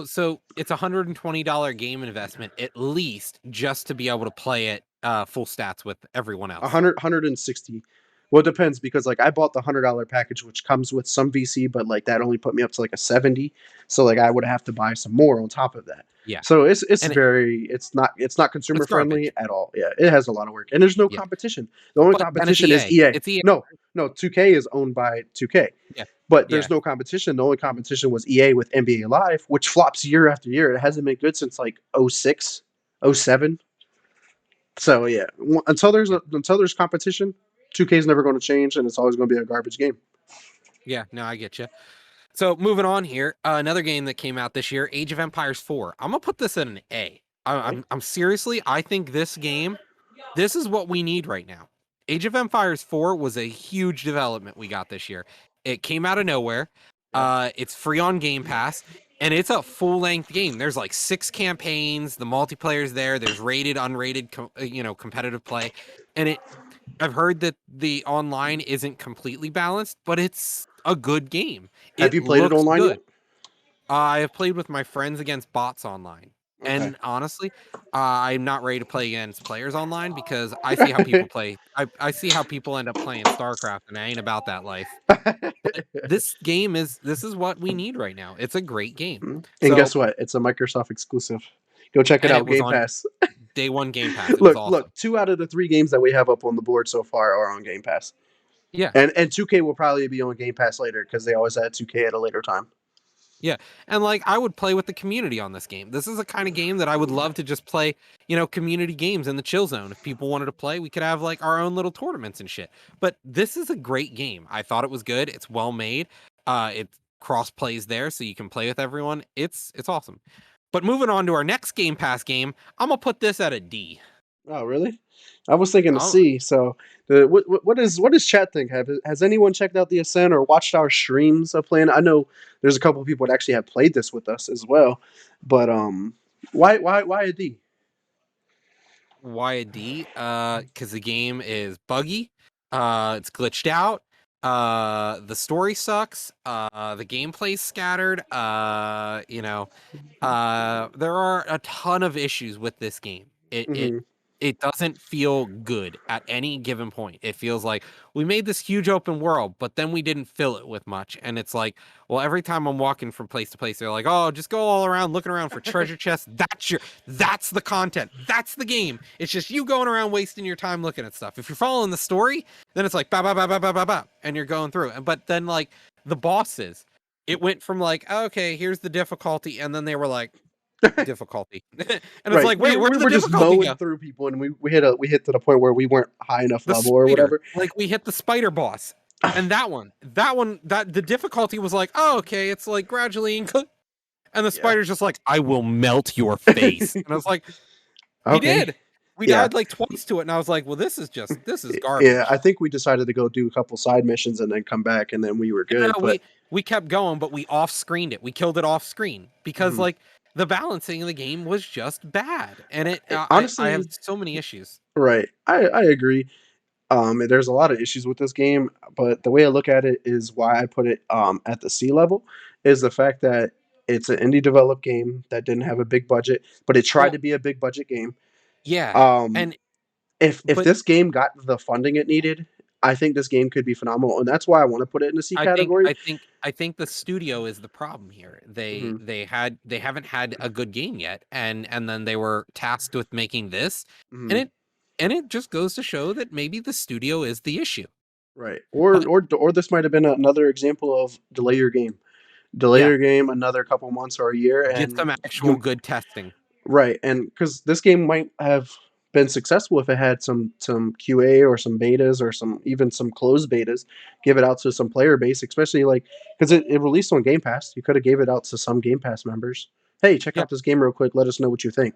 So it's $120 game investment at least just to be able to play it full stats with everyone A else. hundred and sixty. Well, it depends because like I bought the $100 package, which comes with some VC, but like that only put me up to like a 70. So like I would have to buy some more on top of that. Yeah. So it's And very it's not consumer it's friendly garbage. at all. Yeah, it has a lot of work, and there's no Yeah. competition. The only But then it's competition is EA. EA. It's EA. No, no, 2K is owned by 2K, Yeah. but Yeah. there's no competition. The only competition was EA with NBA Live, which flops year after year. It hasn't been good since like '06, '07. So yeah, Yeah. until there's competition, 2K is never going to change, and it's always going to be a garbage game. Yeah. No, I get you. So moving on here, another game that came out this year, Age of Empires 4. I'm gonna put this at an A. Okay. I'm seriously, I think this game, this is what we need right now. Age of Empires 4 was a huge development we got this year. It came out of nowhere. Yeah. It's free on Game Pass, and it's a full-length game. There's like 6 campaigns. The multiplayer's there. There's rated, unrated, competitive play, and I've heard that the online isn't completely balanced, but it's a good game. Have It you played it looks online yet? good. I have played with my friends against bots online. Okay. And honestly, I'm not ready to play against players online because I see how people play. I see how people end up playing StarCraft, and I ain't about that life. But this is what we need right now. It's a great game. And So, guess what? It's a Microsoft exclusive. Go check it and it out, was Game on Pass. day one Game Pass. It was Look, awesome. 2 out of the 3 games that we have up on the board so far are on Game Pass. Yeah. And 2K will probably be on Game Pass later because they always add 2K at a later time. Yeah. And like I would play with the community on this game. This is a kind of game that I would love to just play, community games in the chill zone. If people wanted to play, we could have like our own little tournaments and shit. But this is a great game. I thought it was good. It's well made. It cross plays there so you can play with everyone. It's awesome. But moving on to our next Game Pass game, I'm gonna put this at a D. Oh, really? I was thinking to Oh, C. So, what does chat think? Has anyone checked out the Ascent or watched our streams of playing? I know there's a couple of people that actually have played this with us as well, but why a D? why a D? Because the game is buggy. It's glitched out. The story sucks. The gameplay's scattered. There are a ton of issues with this game. Hmm. It doesn't feel good at any given point. It feels like we made this huge open world, but then we didn't fill it with much. And it's like, well, every time I'm walking from place to place, they're like, "Oh, just go all around looking around for treasure chests. That's the content. That's the game. It's just you going around wasting your time looking at stuff. If you're following the story, then it's like ba ba ba ba ba ba ba, and you're going through. But then like the bosses, it went from like, okay, here's the difficulty, and then they were like difficulty. And it's Right. like, We, wait, we where'd the were just difficulty mowing go? through people, and we hit to the point where we weren't high enough The level or spider. whatever. Like we hit the spider boss. And that the difficulty was like, oh, okay, it's like gradually and the Yeah. spider's just like, I will melt your face. And I was like, he Okay. did. We Yeah. died like twice to it, and I was like, well, this is Yeah. I garbage. think we decided to go do a couple side missions and then come back, and then we were No, good. But we kept going, but we off screened it. We killed it off screen because mhm. like the balancing of the game was just bad. And I have Honestly, so many issues. right. I agree. There's a lot of issues with this game, but the way I look at it is why I put it at the C level is the fact that it's an indie developed game that didn't have a big budget, but it tried Well, to be a big budget game. yeah. Um, And if but this game got the funding it needed, I think this game could be phenomenal, and that's why I want to put it in the C category. I think the studio is the problem here. Hmm. They haven't had a good game yet, and then they were tasked with making this, and Hmm. it just goes to show that maybe the studio is the issue. Right, or But or this might have been another example of delay yeah, your game another couple months or a year, get and some actual you good testing. right, and because this game might have been successful if it had some QA or some betas or some closed betas, give it out to some player base, especially like because it released on Game Pass. You could have gave it out to some Game Pass members. Hey, check Yeah, out this game real quick. Let us know what you think,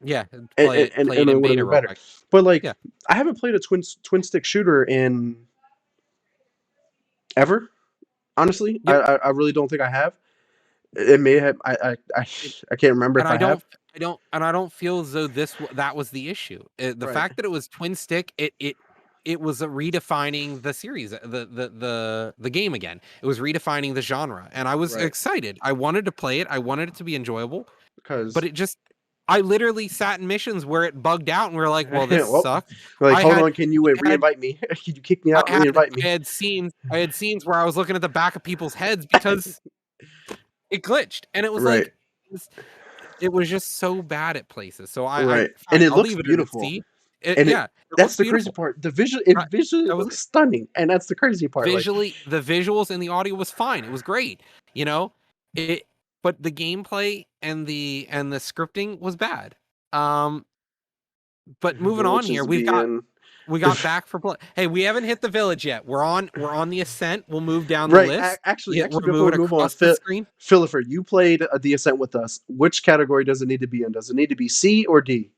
yeah, and play it and it in would have beta been real better. quick. But like, Yeah, I haven't played a twin stick shooter in ever. Honestly, yep. I really don't think I have. It may have. I can't remember And if I have. I don't feel as though that was the issue. The Right. fact that it was twin stick, it was redefining the series, the game again. It was redefining the genre, and I was Right. excited. I wanted to play it. I wanted it to be enjoyable, but Because I literally sat in missions where it bugged out, and we are like, well, this well, sucks. like, I hold had on, can you I had reinvite me? Can you kick me out and reinvite me? I had scenes where I was looking at the back of people's heads because it glitched, and it was Right. like. It was just so bad at places. So I Right. And fine, it I'll looks leave it at a beautiful. C. And Yeah, it that's looks the crazy beautiful. part. It I visually that was looks it. stunning, and that's the crazy part. Like, Visually, the visuals and the audio was fine. It was great, you know? It but the gameplay and the scripting was bad. Um, but moving on here, Villages being We got Back for Blood. Hey, we haven't hit the village yet. We're on the ascent. We'll move down the Right. list. Actually, Yeah, we're before we moving move on, across the screen. Philipper, you played the Ascent with us. Which category does it need to be in? Does it need to be C or D?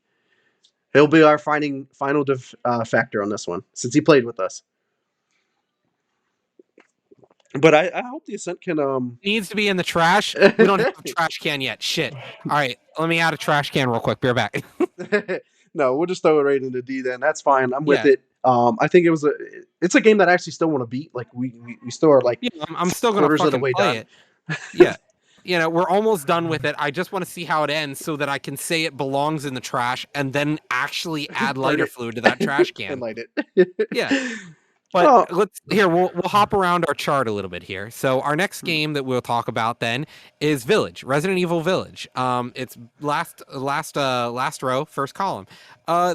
He'll be our final factor on this one since he played with us. But I hope the Ascent can Needs to be in the trash. We don't have a trash can yet. Shit. All right, let me add a trash can real quick. Be right back. No, we'll just throw it right into D then. That's fine. I'm with Yeah, it. I think it's a game that I actually still want to beat. Like we still are like yeah. I'm still gonna quarters of the fucking way play done. it. Yeah. We're almost done with it. I just want to see how it ends so that I can say it belongs in the trash and then actually add Burn lighter it fluid to that trash and can. light it. Yeah. But Oh, we'll hop around our chart a little bit here. So our next game that we'll talk about then is Village, Resident Evil Village. It's last row, first column.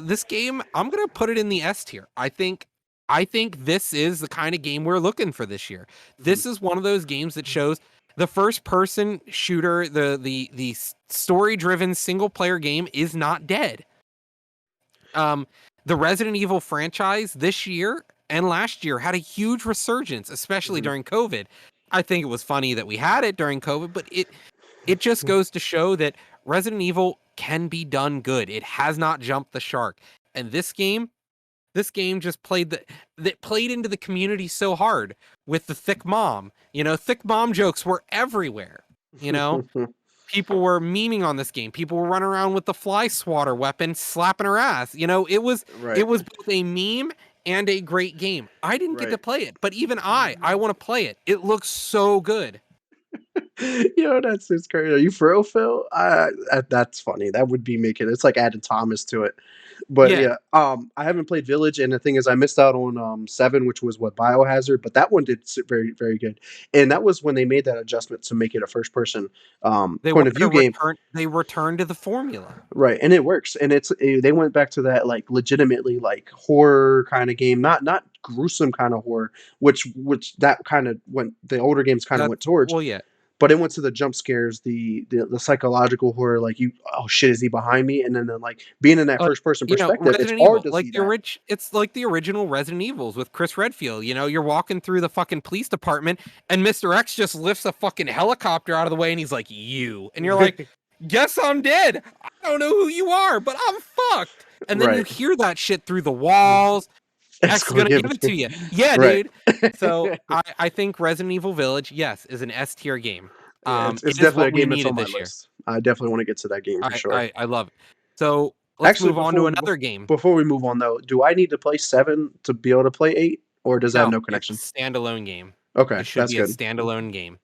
This game, I'm gonna put it in the S tier. I think this is the kind of game we're looking for this year. This is one of those games that shows the first person shooter, the story driven single player game is not dead. Um, the Resident Evil franchise this year and last year had a huge resurgence, especially during COVID. I think it was funny that we had it during COVID, but it just goes to show that Resident Evil can be done good. It has not jumped the shark. And this game just played into the community so hard with the thick mom. Thick mom jokes were everywhere. You know, people were memeing on this game. People were running around with the fly swatter weapon, slapping her ass. It was right, it was both a meme and a great game. I didn't get right. to play it, but even I want to play it. It looks so good. That's just crazy. Are you for real, Phil? That's funny. That would be making it's like adding Thomas to it. But Yeah, yeah, I haven't played Village, and the thing is, I missed out on 7, which was what Biohazard, but that one did very very good, and that was when they made that adjustment to make it a first person they point wanted of to view game. return. They returned to the formula. Right, and it works, and they went back to that like legitimately like horror kind of game, not gruesome kind of horror, which that kind of went the older games kind of That's went towards, well, yeah. but it went to the jump scares, the psychological horror, like you, oh shit, is he behind me? And then like being in that Like, first person perspective, it's Resident hard Evil, to see that. it's like the original Resident Evils with Chris Redfield. You're walking through the fucking police department and Mr. X just lifts a fucking helicopter out of the way and he's like, "You." And you're like, "Guess I'm dead. I don't know who you are, but I'm fucked." And then you Right. hear that shit through the walls. It's X is gonna gonna give give it it to to you. me. Yeah, Right. dude. So I think Resident Evil Village, yes, is an S tier game. Yeah, it's It is definitely what a we game that's on needed my this year. list. I definitely want to get to that game for I sure. I, I love it. So let's Actually, move on to another game. before we move on though, do I need to play 7 to be able to play 8, or does that have No, no it's a connection? standalone game. Okay, It should that's be a good. standalone game.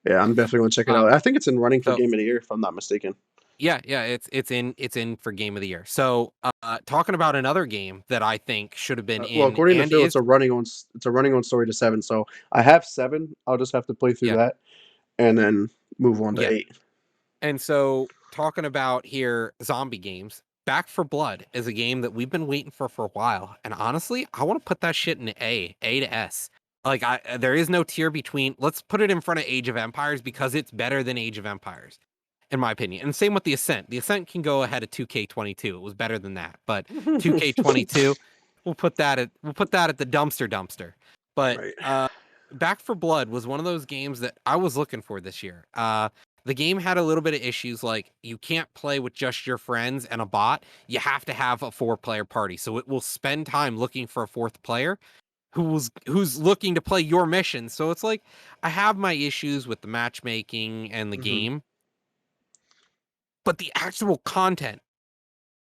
Yeah, I'm definitely gonna check it out. Um, I think it's in running for so Game of the Year, if I'm not mistaken. yeah, it's in for Game of the Year. So talking about another game that I think should have been Well, in according to and Phil, is it's a running on story to 7. So I have 7. I'll just have to play through yeah, that and then move on to yeah. 8. And so talking about here zombie games, Back for Blood is a game that we've been waiting for a while. And honestly, I want to put that shit in A to S. Like there is no tier between. Let's put it in front of Age of Empires because it's better than Age of Empires, in my opinion. And same with the Ascent. The Ascent can go ahead of 2K22. It was better than that, but 2K22, we'll put that at the dumpster. But Right. Back for Blood was one of those games that I was looking for this year. The game had a little bit of issues, like you can't play with just your friends and a bot. You have to have a 4-player party, so it will spend time looking for a fourth player who's looking to play your mission. So it's like I have my issues with the matchmaking and the Hmm. game, but the actual content,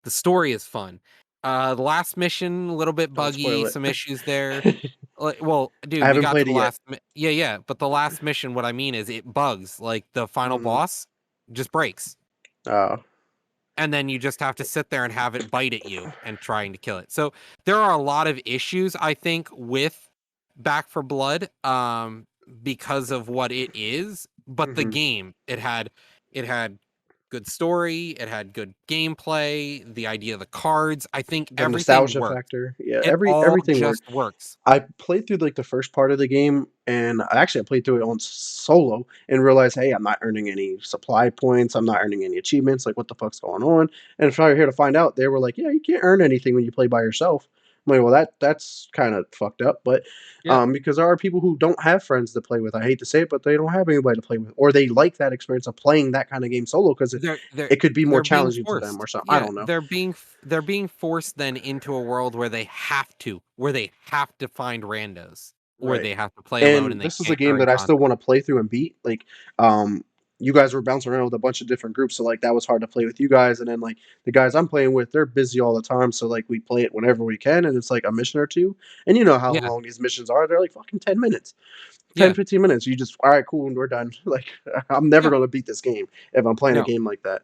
the story is fun. The last mission, a little bit Don't buggy, spoil some issues there. it. Like, well, I dude, we haven't got to played the it yet. yeah, yeah, but the last mission, what I mean is it bugs. Like the final Mm. boss just breaks. Uh, And then you just have to sit there and have it bite at you and trying to kill it. So there are a lot of issues, I think, with Back for Blood, because of what it is. But the mhm. game, it had good story, it had good gameplay, the idea of the cards. I think The everything nostalgia worked. factor. Yeah, It all everything just worked. works. I played through like the first part of the game, and I played through it on solo and realized, hey, I'm not earning any supply points. I'm not earning any achievements. Like, what the fuck's going on? And if I were here to find out, they were like, yeah, you can't earn anything when you play by yourself. Like, well, that's kind of fucked up, but Yeah. because there are people who don't have friends to play with. I hate to say it, but they don't have anybody to play with, or they like that experience of playing that kind of game solo because it could be more They're being challenging to them or forced. something. I Yeah, don't know. they're being forced then into a world where they have to find randos, or Right. they have to play alone And and they this is a can't game earn that I still content. wanna play through and beat, like, you guys were bouncing around with a bunch of different groups, so, like, that was hard to play with you guys, and then, like, the guys I'm playing with, they're busy all the time, so, like, we play it whenever we can, and it's, like, a mission or 2, and you know how Yeah, long these missions are, they're, like, fucking 10 minutes, 10, yeah, 15 minutes, you just, "Alright, cool, and we're done." Like, I'm never yeah. gonna beat this game if I'm playing a No, game like that.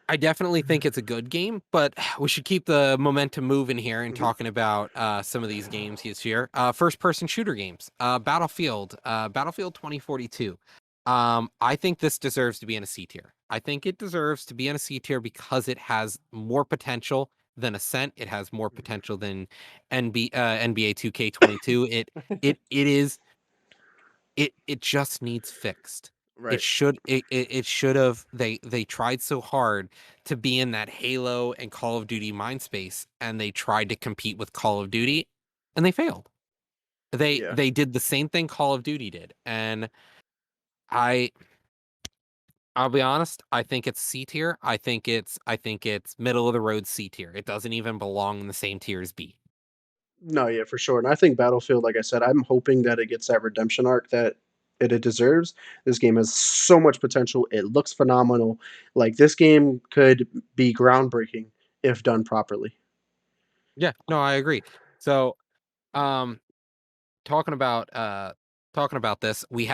I definitely think it's a good game, but we should keep the momentum moving here and Mhm. talking about some of these games this year. First person shooter games. Battlefield 2042. I think this deserves to be in a C tier. I think it deserves to be in a C tier because it has more potential than Ascent. It has more potential than NBA 2K22. It just needs fixed. Right. It should have they tried so hard to be in that Halo and Call of Duty mind space, and they tried to compete with Call of Duty, and they failed. Yeah. They did the same thing Call of Duty did, and I I'll be honest, I think it's C tier. I think it's middle of the road C tier. It doesn't even belong in the same tier as B. No, yeah, for sure, and I think Battlefield, like I said, I'm hoping that it gets that redemption arc that it deserves. This game has so much potential, it looks phenomenal, like, this game could be groundbreaking if done properly. Yeah, no, I agree. So, um, talking about talking about this, we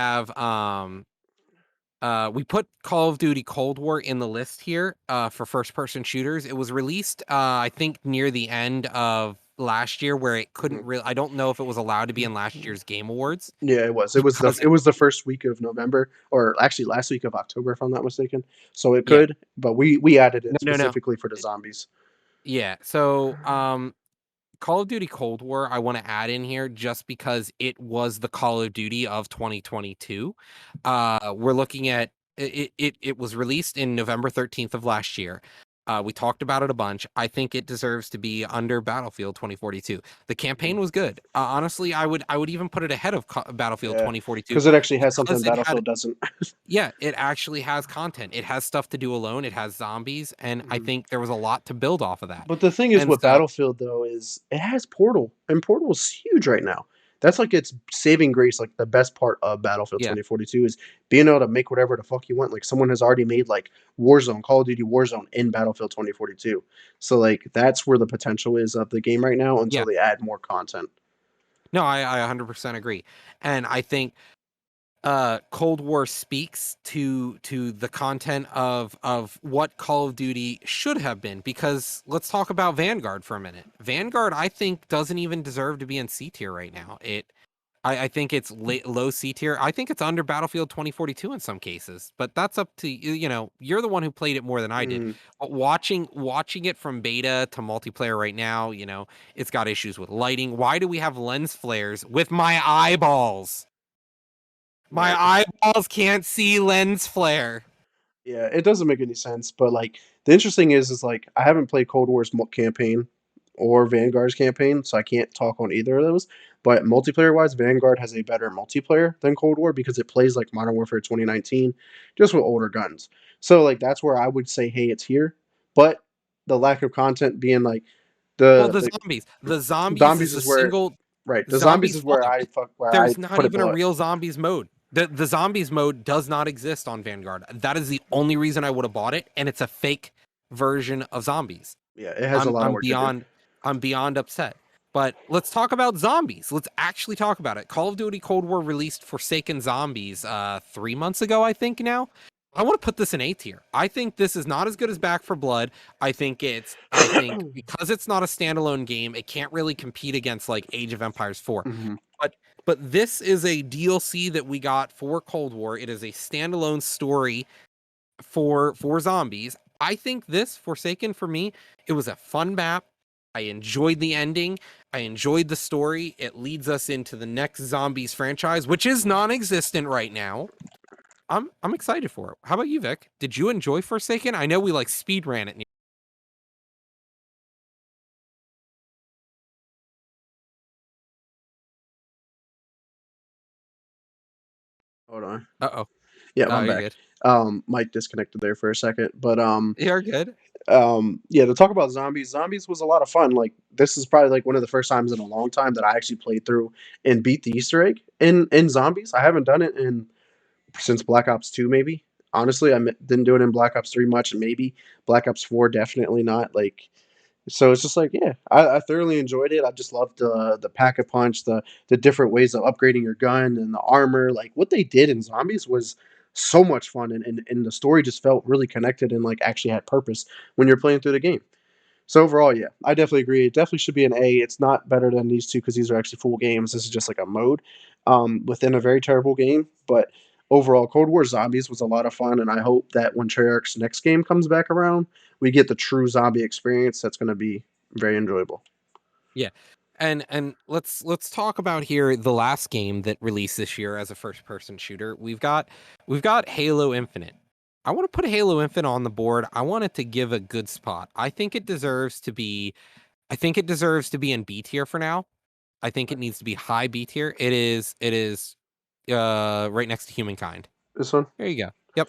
put Call of Duty Cold War in the list here for first person shooters. It was released, I think, near the end of last year, where it couldn't Mhm. really. I don't know if it was allowed to be in last year's Game Awards Yeah, it was. because It was the first week of November, or actually last week of October, if I'm not mistaken. So it yeah, could, but we added no, it no, no, specifically for the zombies. yeah. So, Call of Duty Cold War, I want to add in here just because it was the Call of Duty of 2022. We're looking at it was released in November 13th of last year. We talked about it a bunch. I think it deserves to be under Battlefield 2042. The Mhm. campaign was good. Honestly, I would even put it ahead of Battlefield Yeah, 2042 because it actually has something because it had Battlefield doesn't. yeah, it actually has content. It has stuff to do alone. It has zombies, and I Mhm. think there was a lot to build off of that. But the thing is And with so, Battlefield though is it has Portal, and Portal is huge right now. That's like its saving grace, like the best part of Battlefield yeah, 2042 is being able to make whatever the fuck you want. Like someone has already made like Warzone, Call of Duty Warzone in Battlefield 2042. So like that's where the potential is of the game right now until yeah. they add more content. No, I 100% agree. And I think Cold War speaks to the content of what Call of Duty should have been, because let's talk about Vanguard for a minute. Vanguard, I think, doesn't even deserve to be in C tier right now. I think it's low C tier. I think it's under Battlefield 2042 in some cases, but that's up to you. You know, you're the one who played it more than I did. Mm, But watching it from beta to multiplayer right now, you know, it's got issues with lighting. Why do we have lens flares with my eyeballs? My right. eyeballs can't see lens flare. Yeah, it doesn't make any sense, but, like, the interesting is, like, I haven't played Cold War's campaign or Vanguard's campaign, so I can't talk on either of those, but multiplayer-wise, Vanguard has a better multiplayer than Cold War because it plays like Modern Warfare 2019, just with older guns. So, like, that's where I would say, "Hey, it's here," but the lack of content being, like, Well, the the the zombies. The zombies zombies is a is where single right, the zombies zombies is where flopped. I There's not put a even a bullet. real zombies mode. The zombies mode does not exist on Vanguard. That is the only reason I would have bought it, and it's a fake version of zombies. Yeah, it has a I'm lot of I'm work to do. beyond I'm beyond upset. But let's talk about zombies. Let's actually talk about it. Call of Duty Cold War released Forsaken Zombies 3 months ago, I think now. I want to put this in A tier. I think this is not as good as Back for Blood. I think because it's not a standalone game, it can't really compete against like Age of Empires 4. Mhm. But this is a DLC that we got for Cold War. It is a standalone story for zombies. I think this Forsaken for me, it was a fun map. I enjoyed the ending. I enjoyed the story. It leads us into the next zombies franchise, which is non-existent right now. I'm excited for it. How about you, Vic? Did you enjoy Forsaken? I know we like speed ran it Hold on. Uh-oh. Yeah, Oh, I'm you're back. good. Mic disconnected there for a second, but You're good. yeah, to talk about zombies. Zombies was a lot of fun. Like this is probably like one of the first times in a long time that I actually played through and beat the Easter egg in zombies. I haven't done it in since Black Ops 2, maybe. Honestly, didn't do it in Black Ops 3 much, and maybe Black Ops 4, definitely not. Like, so it's just like, yeah, I thoroughly enjoyed it. I just loved the pack a punch, the different ways of upgrading your gun and the armor. Like what they did in zombies was so much fun, and the story just felt really connected and like actually had purpose when you're playing through the game. So overall, yeah, I definitely agree. It definitely should be an A. It's not better than these two because these are actually full games. This is just like a mode within a very terrible game. But overall, Cold War Zombies was a lot of fun, and I hope that when Treyarch's next game comes back around, we get the true zombie experience. That's going to be very enjoyable. Yeah. And let's talk about here the last game that released this year as a first person shooter. We've got Halo Infinite. I want to put Halo Infinite on the board. I want it to give a good spot. I think it deserves to be in B tier for now. I think it needs to be high B tier. It is right next to Humankind. This one, There you go. Yep.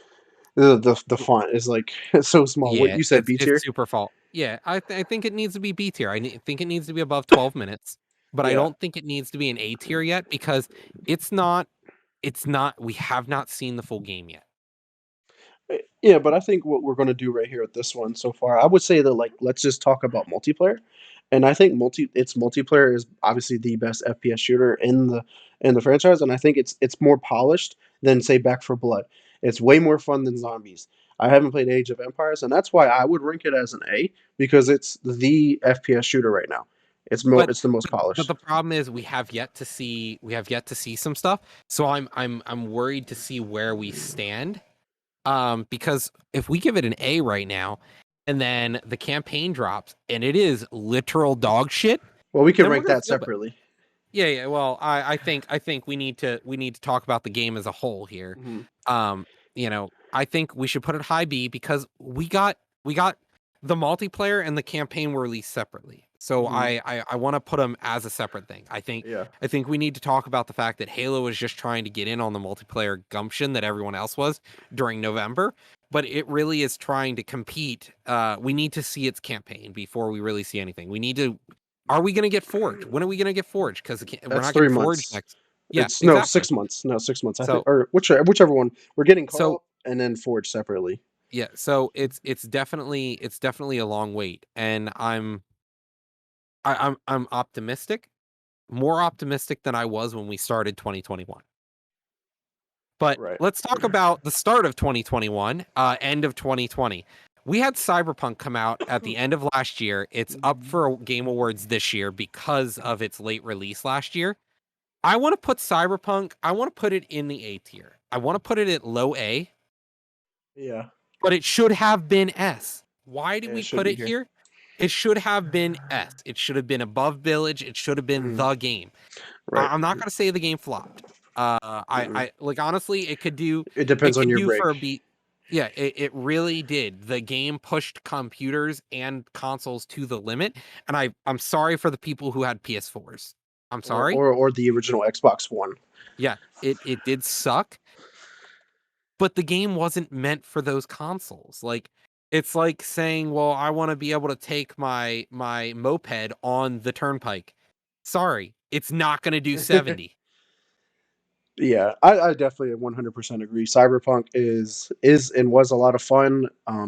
the font is like it's so small. What Yeah, you said, it's B it's tier? super fault. Yeah, I think it needs to be B tier. Think it needs to be above 12 minutes, but I Yeah. don't think it needs to be an A tier yet because it's not we have not seen the full game yet. Yeah, but I think what we're going to do right here with this one so far, I would say that like let's just talk about multiplayer, and I think its multiplayer is obviously the best FPS shooter in the franchise, and I think it's more polished than say Back for Blood. It's way more fun than Zombies. I haven't played Age of Empires, and that's why I would rank it as an A because it's the FPS shooter right now. But It's the most but polished. the problem is we have yet to see some stuff. So I'm worried to see where we stand. Because if we give it an A right now, and then the campaign drops and it is literal dog shit, Well, we can then we're rank gonna that feel bad. separately. Yeah, yeah. Well, I think we need to talk about the game as a whole here. Hmm. Um, I think we should put it high B because we got the multiplayer and the campaign were released separately. So Hmm. I want to put them as a separate thing. Yeah. I think we need to talk about the fact that Halo is just trying to get in on the multiplayer gumption that everyone else was during November, but it really is trying to compete. We need to see its campaign before we really see anything. We need to are we gonna get Forge? When are we gonna get Forge? Because we're That's not getting three Forge months. next. Yeah, It's no exactly. 6 months. No 6 months. I think, So or whichever one. We're getting so co-op and then Forge separately. yeah, so it's definitely a long wait, and I'm optimistic, more optimistic than I was when we started 2021. But Right. let's talk about the start of 2021, end of 2020. We had Cyberpunk come out at the end of last year. It's up for Game Awards this year because of its late release last year. I want to put Cyberpunk, I want to put it in the A tier. I want to put it at low A, Yeah. but it should have been S. Why did Yeah, it we should put be it here. here? It should have been S. It should have been above Village. It should have been Mhm. the game. Right. I'm not gonna say the game flopped. Mm-mm. I like honestly, It it depends on could your do for break. a beat. Yeah, it really did. The game pushed computers and consoles to the limit, and I'm sorry for the people who had PS4s. I'm sorry. Or the original Xbox One. Yeah, it did suck, but the game wasn't meant for those consoles. Like it's like saying, "Well, I want to be able to take my moped on the turnpike." Sorry, it's not going to do 70. Yeah, I definitely 100% agree. Cyberpunk is and was a lot of fun.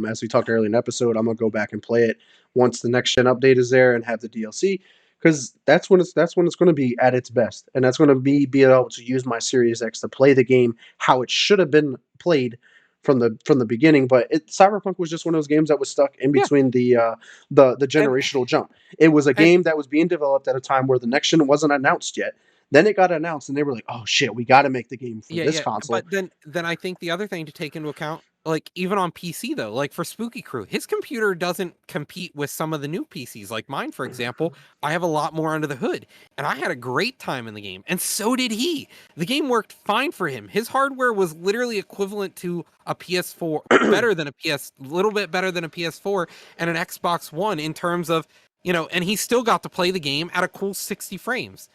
As we talked earlier in the episode, I'm gonna go back and play it once the next gen update is there and have the DLC because that's when it's going to be at its best, and that's going to be able to use my Series X to play the game how it should have been played from the beginning. But Cyberpunk was just one of those games that was stuck in Yeah, between the and generational jump. It was a and game that was being developed at a time where the next gen wasn't announced yet. Then it got announced, and they were like, "Oh shit, we got to make the game for yeah, this yeah, console." but then I think the other thing to take into account, like even on PC though, like for Spooky Crew, his computer doesn't compete with some of the new PCs. Like mine, for example, I have a lot more under the hood, and I had a great time in the game, and so did he. The game worked fine for him. His hardware was literally equivalent to a PS4, better than a PS, little bit better than a PS4 and an Xbox One in terms of, and he still got to play the game at a cool 60 frames.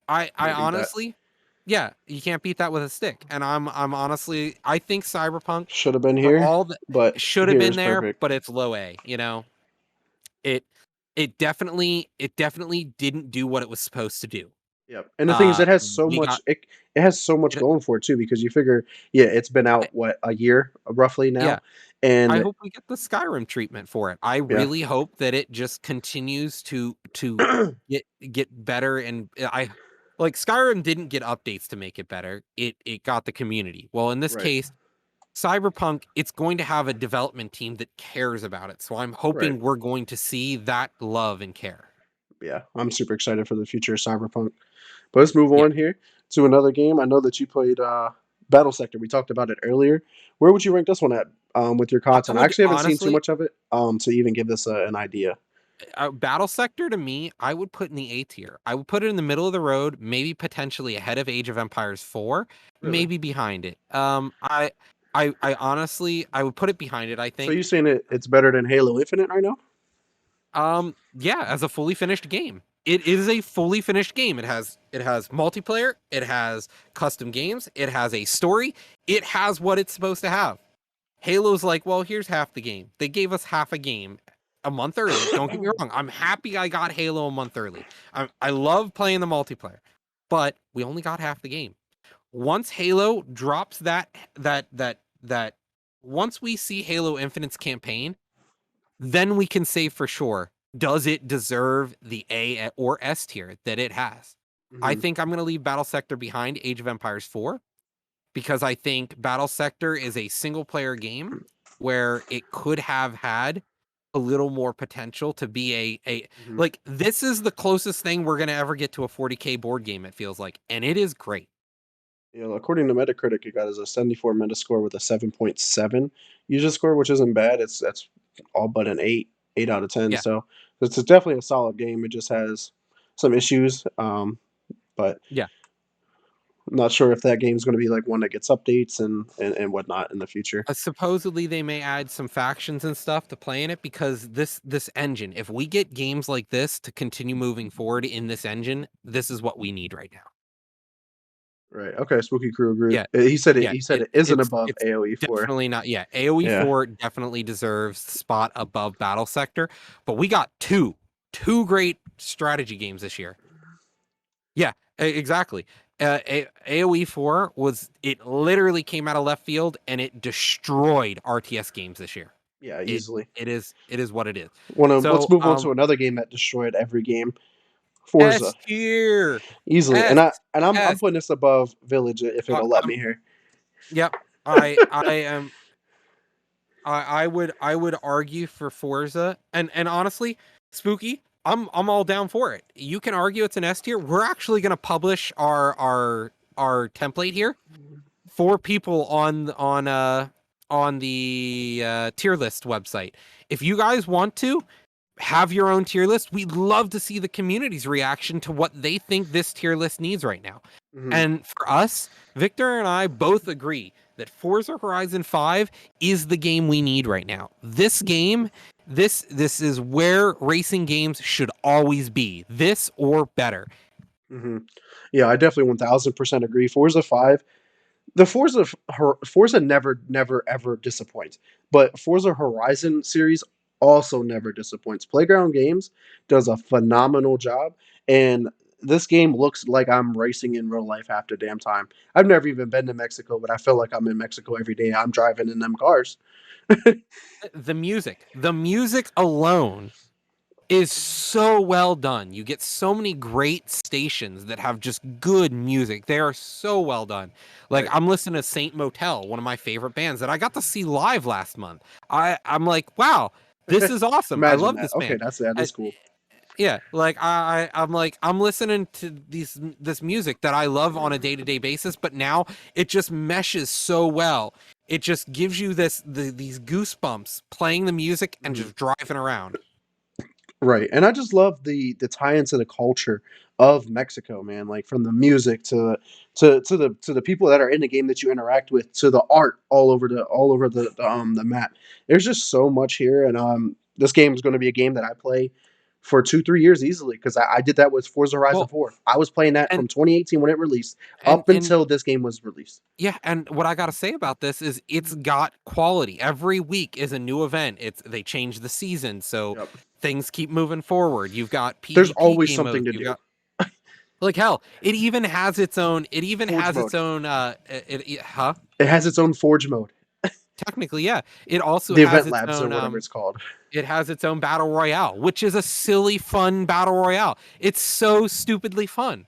I Can't beat that. honestly Yeah, you can't beat that with a stick. And I'm honestly, I think Cyberpunk, Should have been for here, all that, but should have here been is there, perfect. but it's low A. You know, it it definitely didn't do what it was supposed to do. Yep, and the thing is, We got it has so much it. going for it too, because you figure, yeah, it's been I, out what, a year roughly yeah, now, I and hope we get the Skyrim treatment for it. I yeah, really hope that it just continues to get better. And I like Skyrim didn't get updates to make it better. It got the community. Well, in this right, case, Cyberpunk, it's going to have a development team that cares about it. So I'm right, hoping we're going to see that love and care. yeah. I'm super excited for the future of Cyberpunk. But let's move Yeah. on here to another game. I know that you played Battle Sector. We talked about it earlier. Where would you rank this one at with your I content? I would actually haven't seen too honestly, much of it to even give this an idea. Battle Sector to me, I would put in the A tier. I would put it in the middle of the road, maybe potentially ahead of Age of Empires 4, Really? maybe behind it. I honestly, I would put it behind it, I So think. you saying it's better than Halo Infinite right now? Yeah, as a fully finished game. It is a fully finished game. It has multiplayer, it has custom games, it has a story, it has what it's supposed to have. Halo's like, well, here's half the game. They gave us half a game a month early. Don't get me wrong. I'm happy I got Halo a month early. I love playing the multiplayer, but we only got half the game. Once Halo drops that, once we see Halo Infinite's campaign, then we can say for sure, does it deserve the A or S tier that it has? I Hmm. think I'm going to leave Battle Sector behind Age of Empires 4 because I think Battle Sector is a single player game where it could have had a little more potential to be a Hmm. like this is the closest thing we're going to ever get to a 40K board game, it feels like, and it is great. You know, according to Metacritic, it got as a 74 Metascore with a 7.7 user score, which isn't bad. That's all but an 8 out of 10. Yeah. So it's definitely a solid game. It just has some issues, but Yeah. I'm not sure if that game's going to be like one that gets updates and whatnot in the future. Supposedly they may add some factions and stuff to play in it because this engine, if we get games like this to continue moving forward in this engine, this is what we need right now. Right. Okay. Spooky Crew agreed. Yeah. He said it. Yeah, He said it isn't above it's AOE 4. definitely not. Yeah, AoE Yeah. 4 definitely deserves the spot above Battle Sector, but we got two great strategy games this year. Yeah, exactly. AoE 4 was it literally came out of left field and it destroyed RTS games this year. Yeah. It Easily. it is what it is. Let's So move on to another game that destroyed every game. Forza. S tier. Easily. S I'm S. putting this above Village if it'll let me here. Yep. I am I would argue for Forza, and honestly, Spooky, I'm all down for it. You can argue it's an S tier. We're actually going to publish our template here for people on the tier list website. If you guys want to have your own tier list, we'd love to see the community's reaction to what they think this tier list needs right now. Mhm. And for us, Victor and I both agree that Forza Horizon 5 is the game we need right now. This game, this is where racing games should always be. This or better. Mhm. Yeah, I definitely 1000% agree. Forza 5, the Forza never ever disappoints. But Forza Horizon series also never disappoints. Playground Games does a phenomenal job, and this game looks like I'm racing in real life half the damn time. I've never even been to Mexico, but I feel like I'm in Mexico every day. I'm driving in them cars. The music alone is so well done. You get so many great stations that have just good music. They are so well done. Like Right. I'm listening to Saint Motel, one of my favorite bands that I got to see live last month. I'm like, wow, this is awesome. I Imagine love that. this Okay, band. that Uh, is cool. yeah, like I'm like I'm listening to this music that I love on a day-to-day basis, but now it just meshes so well. It just gives you these goosebumps playing the music and Mhm. just driving around. Right, and I just love the tie into the culture of Mexico, man. Like from the music to the people that are in the game that you interact with, to the art all over the map. There's just so much here, and this game is going to be a game that I play for 2, 3 years easily because I did that with Forza Horizon Well, 4. I was playing that and from 2018 when it released and until this game was released. yeah, and what I gotta say about this is it's got quality. Every week is a new event. They change the season, so Yep. things keep moving forward. You've got There's PvP always game modes. something to You've do. got like hell. It even has its own. It even Forge has mode. its own. Huh? It has its own Forge mode, Technically, yeah. It also the has Event its Labs or own. whatever it's called. It has its own battle royale, which is a silly, fun battle royale. It's so stupidly fun.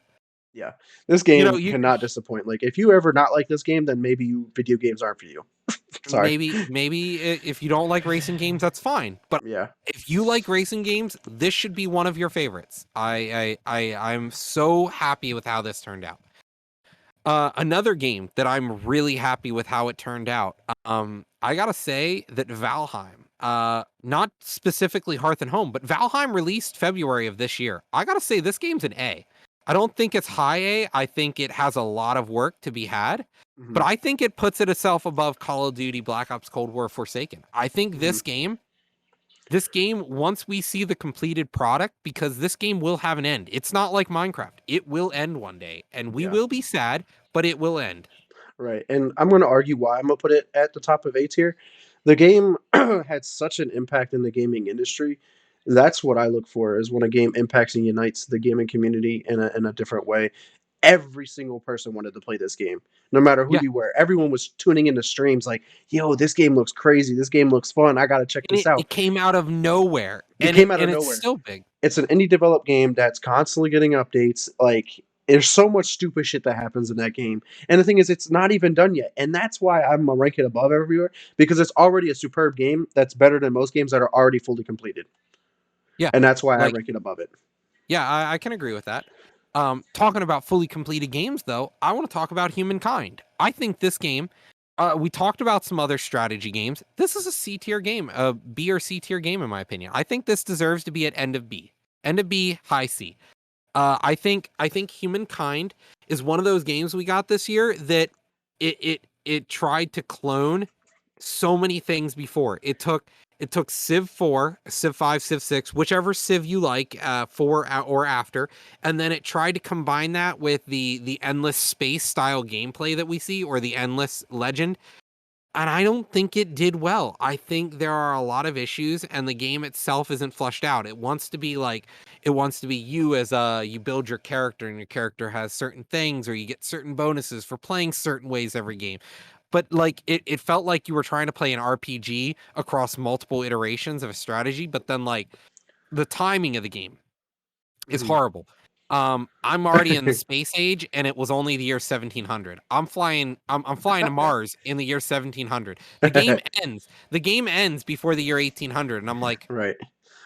Yeah, this You know, game you cannot disappoint. Like if you ever not like this game, then maybe video games aren't for you. Sorry. if you don't like racing games, that's fine. But Yeah. if you like racing games, this should be one of your favorites. I'm so happy with how this turned out. Another game that I'm really happy with how it turned out. I gotta say that Valheim, not specifically Hearth and Home, but Valheim released February of this year. I gotta say this game's an A. I don't think it's high A. I think it has a lot of work to be had, but Mhm. I think it puts it itself above Call of Duty, Black Ops Cold War, Forsaken. I think Mhm. this game, once we see the completed product, because this game will have an end. It's not like Minecraft. It will end one day, and we Yeah. will be sad, but it will end. Right. And I'm going to argue why I'm going to put it at the top of A tier. The game had such an impact in the gaming industry. That's what I look for is when a game impacts and unites the gaming community in a different way. Every single person wanted to play this game, no matter who Yeah, you were. Everyone was tuning into streams like, "Yo, this game looks crazy. This game looks fun. I got to check and this out." it came out of nowhere, It came out of and it's nowhere. still big. It's an indie developed game that's constantly getting updates. Like there's so much stupid shit that happens in that game. And the thing is, it's not even done yet. And that's why I'm gonna rank it above everywhere because it's already a superb game that's better than most games that are already fully completed. Yeah, And that's why I like rank it above it. yeah, I can agree with that. Talking about fully completed games, though, I want to talk about Humankind. I think this game. We talked about some other strategy games. This is a C tier game, a B or C tier game, in my opinion. I think this deserves to be at end of B, high C. I think Humankind is one of those games we got this year that it tried to clone so many things before. It took Civ 4, Civ 5, Civ 6, whichever Civ you like, 4 or after, and then it tried to combine that with the endless space style gameplay that we see, or the endless legend, and I don't think it did well. I think there are a lot of issues, and the game itself isn't flushed out. It wants to be you as you build your character, and your character has certain things, or you get certain bonuses for playing certain ways every game. But like it felt like you were trying to play an RPG across multiple iterations of a strategy, but then like the timing of the game is Mhm. horrible. I'm already in the space age, and it was only the year 1700. I'm flying to Mars in the year 1700. The game ends before the year 1800, and I'm like, Right.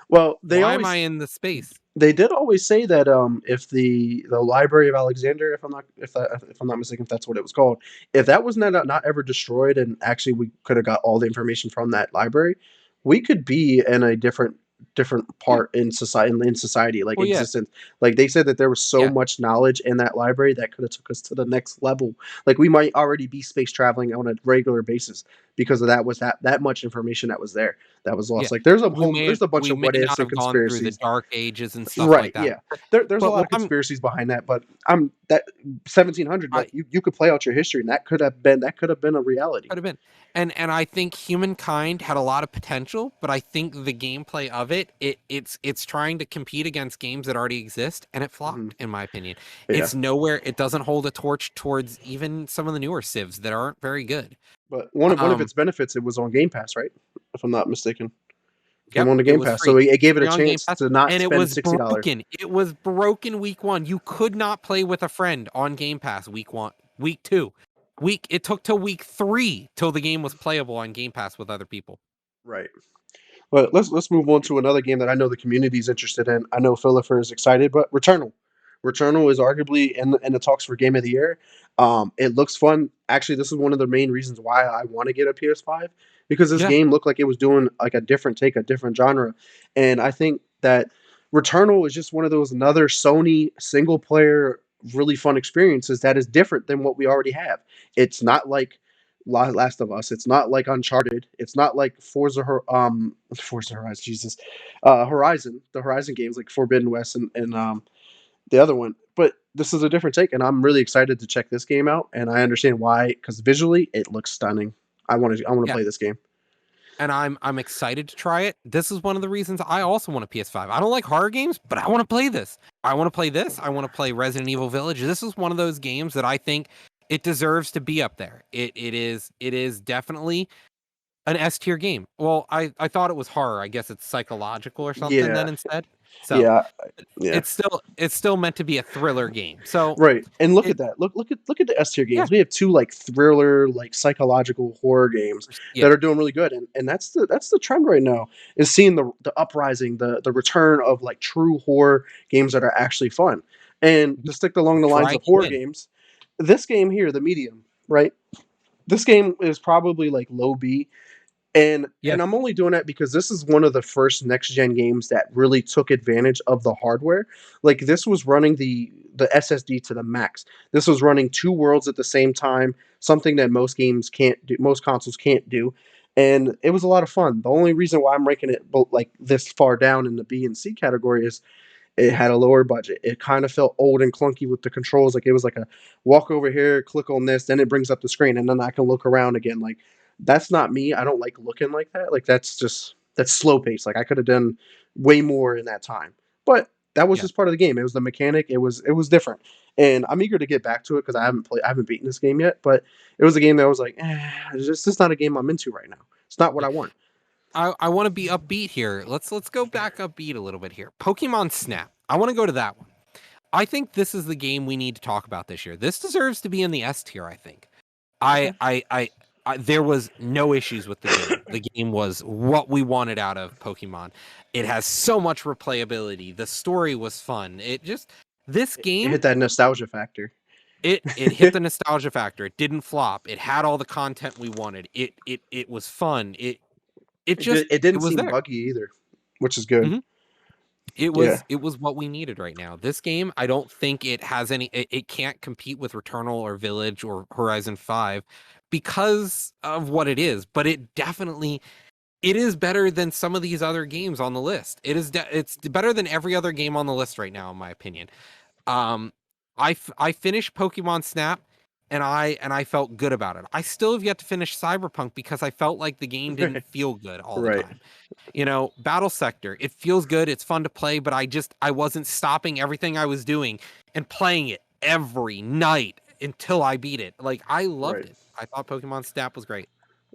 Well, why am I in the space? they did always say that if the Library of Alexander, if I'm not mistaken, if that's what it was called, if that was not ever destroyed, and actually we could have got all the information from that library, we could be in a different Yeah. part in society, like Well, yeah, existence. Like they said that there was so yeah, much knowledge in that library that could have took us to the next level. Like we might already be space traveling on a regular basis because of that much information that was there that was yeah. lost. Like there's a bunch We of may what ifs not and have gone through the conspiracies. dark ages and stuff Right, like that. yeah. There's a But lot what of conspiracies behind that, but I'm that 1700, I like, you could play out your history, and that could have been a reality. could have been. And I think Humankind had a lot of potential, but I think the gameplay of it's trying to compete against games that already exist, and it Mhm. flopped, in my opinion. Yeah, It's nowhere, it doesn't hold a torch towards even some of the newer civs that aren't very good. but one of Um, its benefits, it was on Game Pass, right? If I'm not mistaken. Came yep, on the it Game was Pass, free. so it It was gave it a free on Game chance Pass, to not and it spend was $60. broken. It was broken week 1. You could not play with a friend on Game Pass week 1, week 2. It took till week 3 till the game was playable on Game Pass with other people. Right. But let's move on to another game that I know the community is interested in. I know Philipper is excited, but Returnal. Returnal is arguably in the talks for Game of the Year. It looks fun. Actually, this is one of the main reasons why I want to get a PS5 because this Yeah. game looked like it was doing like a different take, a different genre, and I think that Returnal is just one of those another Sony single player really fun experiences that is different than what we already have. It's not like Last of Us. It's not like Uncharted. It's not like Forza Horizon. Jesus, Horizon. The Horizon games like Forbidden West and the other one. But this is a different take, and I'm really excited to check this game out. And I understand why, because visually it looks stunning. I want to Yeah. play this game. And I'm excited to try it. This is one of the reasons I also want a PS5. I don't like horror games, but I want to play this. I want to play this. I want to play Resident Evil Village. This is one of those games that I think it deserves to be up there. It is definitely an S tier game. Well, I thought it was horror. I guess it's psychological or something Yeah, then instead. So yeah, yeah. it's still meant to be a thriller game. So Right, and look it at that. Look at the S tier yeah, games. We have two like thriller, like psychological horror games yeah, that are doing really good, and that's the trend right now. Is seeing the uprising, the return of like true horror games that are actually fun. And to stick along the lines drag of you horror in. games, this game here, the medium, right? This game is probably like low B, and Yeah, I'm only doing that because this is one of the first next gen games that really took advantage of the hardware. Like this was running the SSD to the max. This was running two worlds at the same time, something that most games can't do, most consoles can't do. And it was a lot of fun. The only reason why I'm ranking it like this far down in the B and C category is it had a lower budget. It kind of felt old and clunky with the controls. Like it was like a walk over here, click on this, then it brings up the screen, and then I can look around again. Like that's not me. I don't like looking like that. Like that's slow pace. Like I could have done way more in that time. But that was yeah. just part of the game. It was the mechanic. It was different, and I'm eager to get back to it because I haven't beaten this game yet. But it was a game that I was like, it's just not a game I'm into right now. It's not what Yeah. I want. I want to be upbeat here. Let's go back upbeat a little bit here. Pokemon Snap. I want to go to that one. I think this is the game we need to talk about this year. This deserves to be in the S tier, I think. I Okay. I I, there was no issues with the game. The game was what we wanted out of Pokemon. It has so much replayability. The story was fun. It just this It game hit that nostalgia factor. it hit the nostalgia factor. It didn't flop. It had all the content we wanted. It was fun. It It didn't was seem there. buggy either, which is good. Mhm. It Yeah. was it was what we needed right now. This game, I don't think it has it can't compete with Returnal or Village or Horizon 5 because of what it is, but it is better than some of these other games on the list. It's better than every other game on the list right now in my opinion. Um I finished Pokemon Snap and I felt good about it. I still have yet to finish Cyberpunk because I felt like the game didn't feel good all the Right. time. Battle Sector, it feels good, it's fun to play, but I wasn't stopping everything I was doing and playing it every night until I beat it. Like I loved Right. it. I thought Pokemon Snap was great.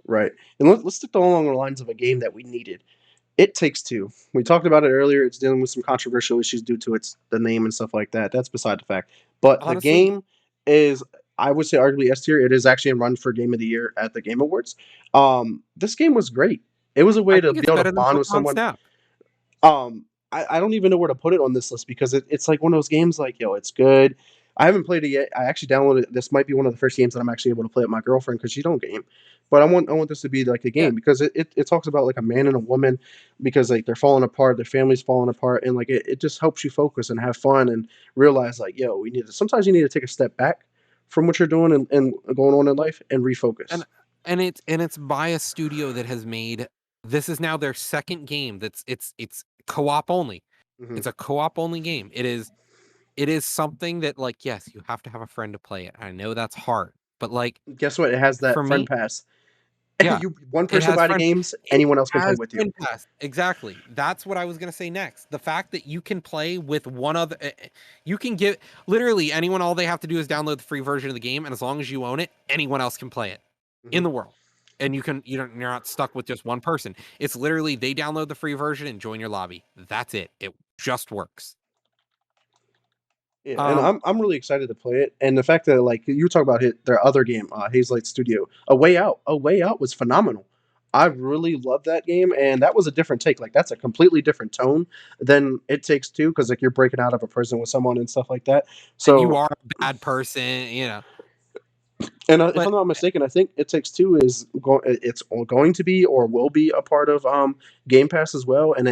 Right. And let's stick along the lines of a game that we needed. It Takes Two. We talked about it earlier. It's dealing with some controversial issues due to its the name and stuff like that. That's beside the fact. But the Honestly, game is, I would say, arguably S tier. It is actually in run for Game of the Year at the Game Awards. This game was great. It was a I way to think be it's able to better than bond with Pokemon someone. Snap. I don't even know where to put it on this list because it's like one of those games like, yo, it's good. I haven't played it yet. I actually downloaded it. This might be one of the first games that I'm actually able to play with my girlfriend because she don't game. But I want this to be like a Yeah. game because it talks about like a man and a woman because like they're falling apart, their family's falling apart, and like it just helps you focus and have fun and realize like, yo, sometimes you need to take a step back from what you're doing and going on in life and refocus. And it's by a studio that has made this is now their second game it's co-op only. Hmm. It's a co-op only game. It is something that like yes, you have to have a friend to play it. I know that's hard, but like Guess what? It has for that friend me, pass. yeah, You one it person has buy the friend games, it anyone else can play has with you. friend pass. Exactly. That's what I was gonna say next. The fact that you can play with one other, you can get literally anyone. All they have to do is download the free version of the game, and as long as you own it, anyone else can play it Hmm. in the world. And you're not stuck with just one person. It's literally they download the free version and join your lobby. That's it. It just works. Yeah, and Um, I'm really excited to play it. And the fact that like you talk about their other game, Hazelight Studio, A Way Out was phenomenal. I really loved that game, and that was a different take. Like that's a completely different tone than It Takes Two, because like you're breaking out of a prison with someone and stuff like that. and you So, are a bad person. and if But I'm not mistaken, I think It Takes Two it's going to be or will be a part of Game Pass as well. And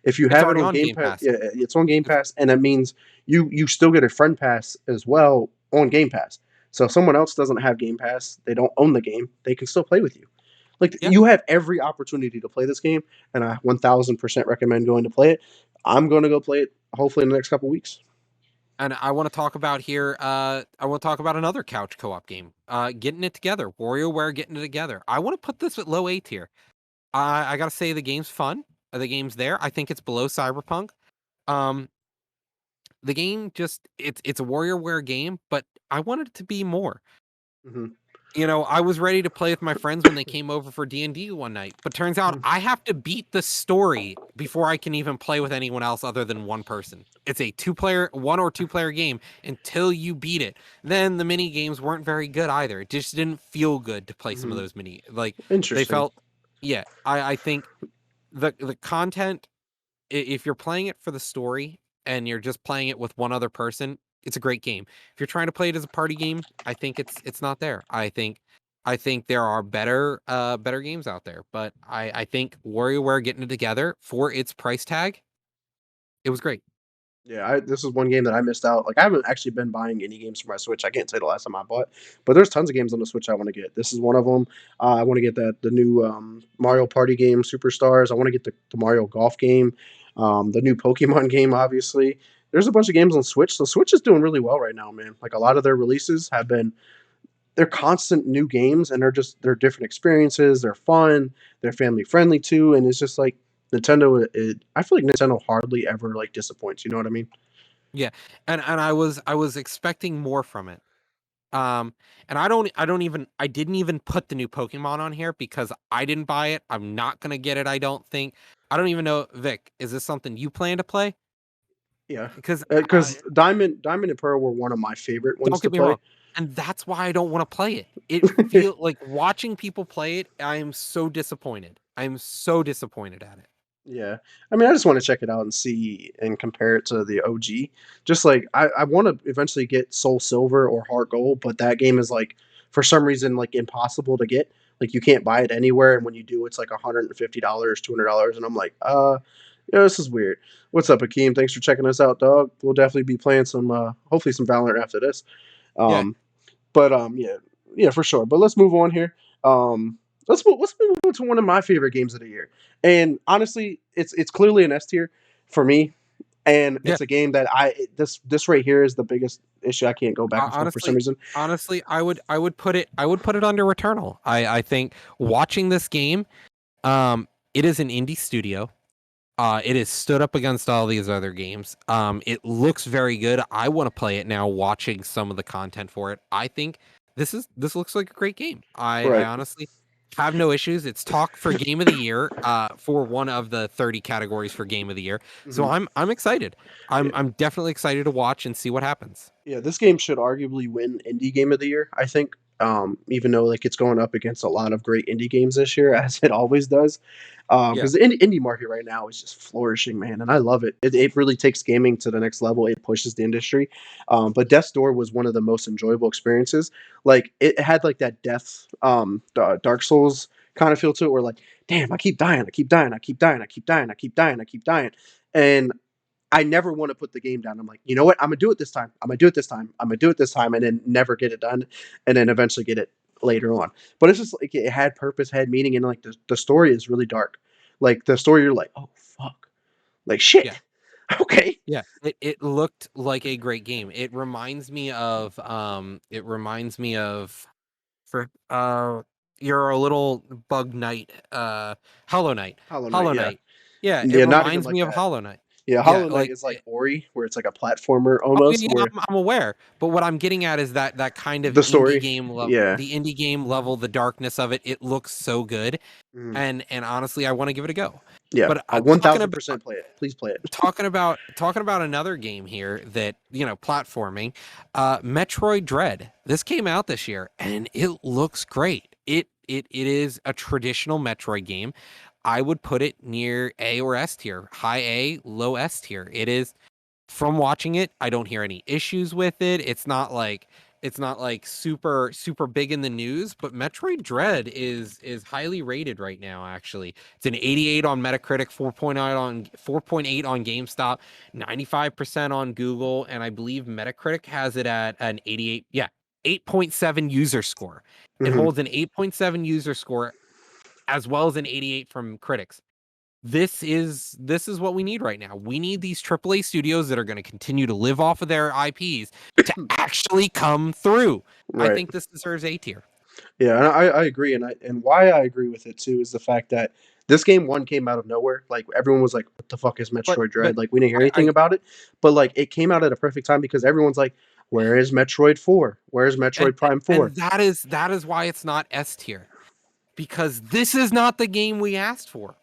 if you it's have it already on on Game Game Pass, Pass. yeah, it's on Game It's Pass, and that means you still get a friend pass as well on Game Pass. So if someone else doesn't have Game Pass, they don't own the game, they can still play with you. Like Yeah. you have every opportunity to play this game, and I 1000% recommend going to play it. I'm going to go play it hopefully in the next couple weeks. And I want to talk about here. I want to talk about another couch co-op game. Getting it together. WarioWare getting it together. I want to put this at low A tier. I gotta say the game's fun. The game's there. I think it's below Cyberpunk. Um, the game just it's a WarioWare game, but I wanted it to be more. Mhm. I was ready to play with my friends when they came over for D&D one night, but turns out Mhm. I have to beat the story before I can even play with anyone else other than one person. It's a one or two player game until you beat it. Then the mini games weren't very good either. It just didn't feel good to play some of Mhm. those like they Interesting. felt yeah, I think the content if you're playing it for the story and you're just playing it with one other person, it's a great game. If you're trying to play it as a party game, I think it's not there. I think there are better games out there, but I think WarioWare getting it together for its price tag, it was great. Yeah, this is one game that I missed out. Like I haven't actually been buying any games for my Switch. I can't say the last time I bought, but there's tons of games on the Switch I want to get. This is one of them. I want to get the new Mario Party game, Superstars. I want to get the Mario Golf game, the new Pokemon game. Obviously, there's a bunch of games on Switch. The Switch is doing really well right now, man. Like a lot of their releases have been they're constant new games, and they're different experiences. They're fun. They're family friendly too, and it's just like Nintendo. I feel like Nintendo hardly ever like disappoints. You know what I mean? Yeah, and I was expecting more from it. Um, and I didn't even put the new Pokemon on here because I didn't buy it. I'm not gonna get it, I don't think. I don't even know, Vic, is this something you plan to play? Yeah, Because because Diamond and Pearl were one of my favorite ones don't to get me play. wrong, and that's why I don't want to play it. It feel like watching people play it, I am so disappointed. I am so disappointed at it. Yeah. I mean, I just wanna check it out and see and compare it to the OG. Just like I wanna eventually get Soul Silver or Heart Gold, but that game is, like, for some reason, like, impossible to get. Like, you can't buy it anywhere, and when you do, it's like $150, $200, and I'm like, yeah, this is weird. What's up, Akeem? Thanks for checking us out, dog. We'll definitely be playing some, hopefully some Valorant after this. Yeah, Um, but, yeah, for sure. But let's move on here. Um, let's move on to one of my favorite games of the year. And honestly, it's clearly an S tier for me. And yeah. it's a game that this right here is the biggest issue. I can't go back and forth for some Honestly, reason. honestly, I would put it under Returnal. I think watching this game, it is an indie studio. It is stood up against all these other games. It looks very good. I want to play it now. Watching some of the content for it, I think this looks like a great game. I Right. honestly have no issues. It's talk for Game of the Year, for one of the 30 categories for Game of the Year. So Hmm. I'm excited. I'm definitely excited to watch and see what happens. Yeah, this game should arguably win Indie Game of the Year, I think. Even though like it's going up against a lot of great indie games this year, as it always does. Yeah, Because the indie market right now is just flourishing, man, and I love it. It really takes gaming to the next level. It pushes the industry. But Death's Door was one of the most enjoyable experiences. Like it had like that Dark Souls kind of feel to it, where like, damn, I keep dying, I keep dying, I keep dying, I keep dying, I keep dying, I keep dying, and I never want to put the game down. I'm like, you know what? I'm gonna do it this time. I'm gonna do it this time. I'm gonna do it this time, and then never get it done, and then eventually get it later on. But it's just like it had purpose, had meaning, and like the story is really dark. Like the story, you're like, oh fuck, like yeah. shit. Okay. Yeah, it looked like a great game. It reminds me of for you're a little bug knight, Hollow Knight. Hollow Knight, Hollow yeah, Knight. Yeah, it yeah, not even reminds like me of that. Hollow Knight. Yeah, Yeah, Hollow Knight like is like Ori, where it's like a platformer oh yeah, almost, yeah, where I'm aware. But what I'm getting at is that kind of the story, yeah, the indie game level, the darkness of it, it looks so good. mhm, And honestly, I want to give it a go. yeah, But one thousand percent play it. Please play it. talking about another game here that platforming, Metroid Dread. This came out this year and it looks great. It is a traditional Metroid game. I would put it near A or S tier, high A, low S tier. It is, from watching it, I don't hear any issues with it. It's not like super super big in the news, but Metroid Dread is highly rated right now actually. It's an 88 on Metacritic, 4.8 on GameStop, 95% on Google, and I believe Metacritic has it at an 88. Yeah. 8.7 user score. It Hmm. holds an 8.7 user score as well as an 88 from critics. This is what we need right now. We need these AAA studios that are going to continue to live off of their IPs to actually come through. I Right. think this deserves A tier. Yeah, and I agree, and why I agree with it too is the fact that this game one came out of nowhere. Like everyone was like, "What the fuck is Metroid But Dread?" Like we didn't hear anything I about it, but like it came out at a perfect time because everyone's like, "Where is Metroid 4? Where's and Metroid Prime 4?" and that is why it's not S tier, because this is not the game we asked for,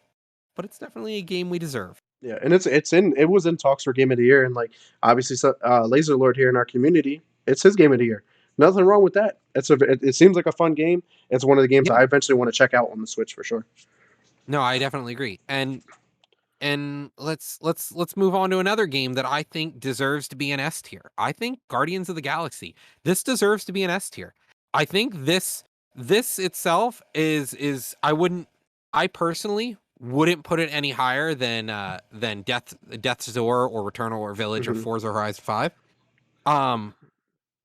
but it's definitely a game we deserve. Yeah, and it was in talks for Game of the Year, and like obviously, Laser Lord here in our community, it's his Game of the Year. Nothing wrong with that. It seems like a fun game. It's one of the games Yeah. I eventually want to check out on the Switch for sure. No, I definitely agree. And let's move on to another game that I think deserves to be an S tier. I think Guardians of the Galaxy. This deserves to be an S tier. I think this itself I personally wouldn't put it any higher than Death's Door or Returnal or Village or Hmm. Forza Horizon 5. Um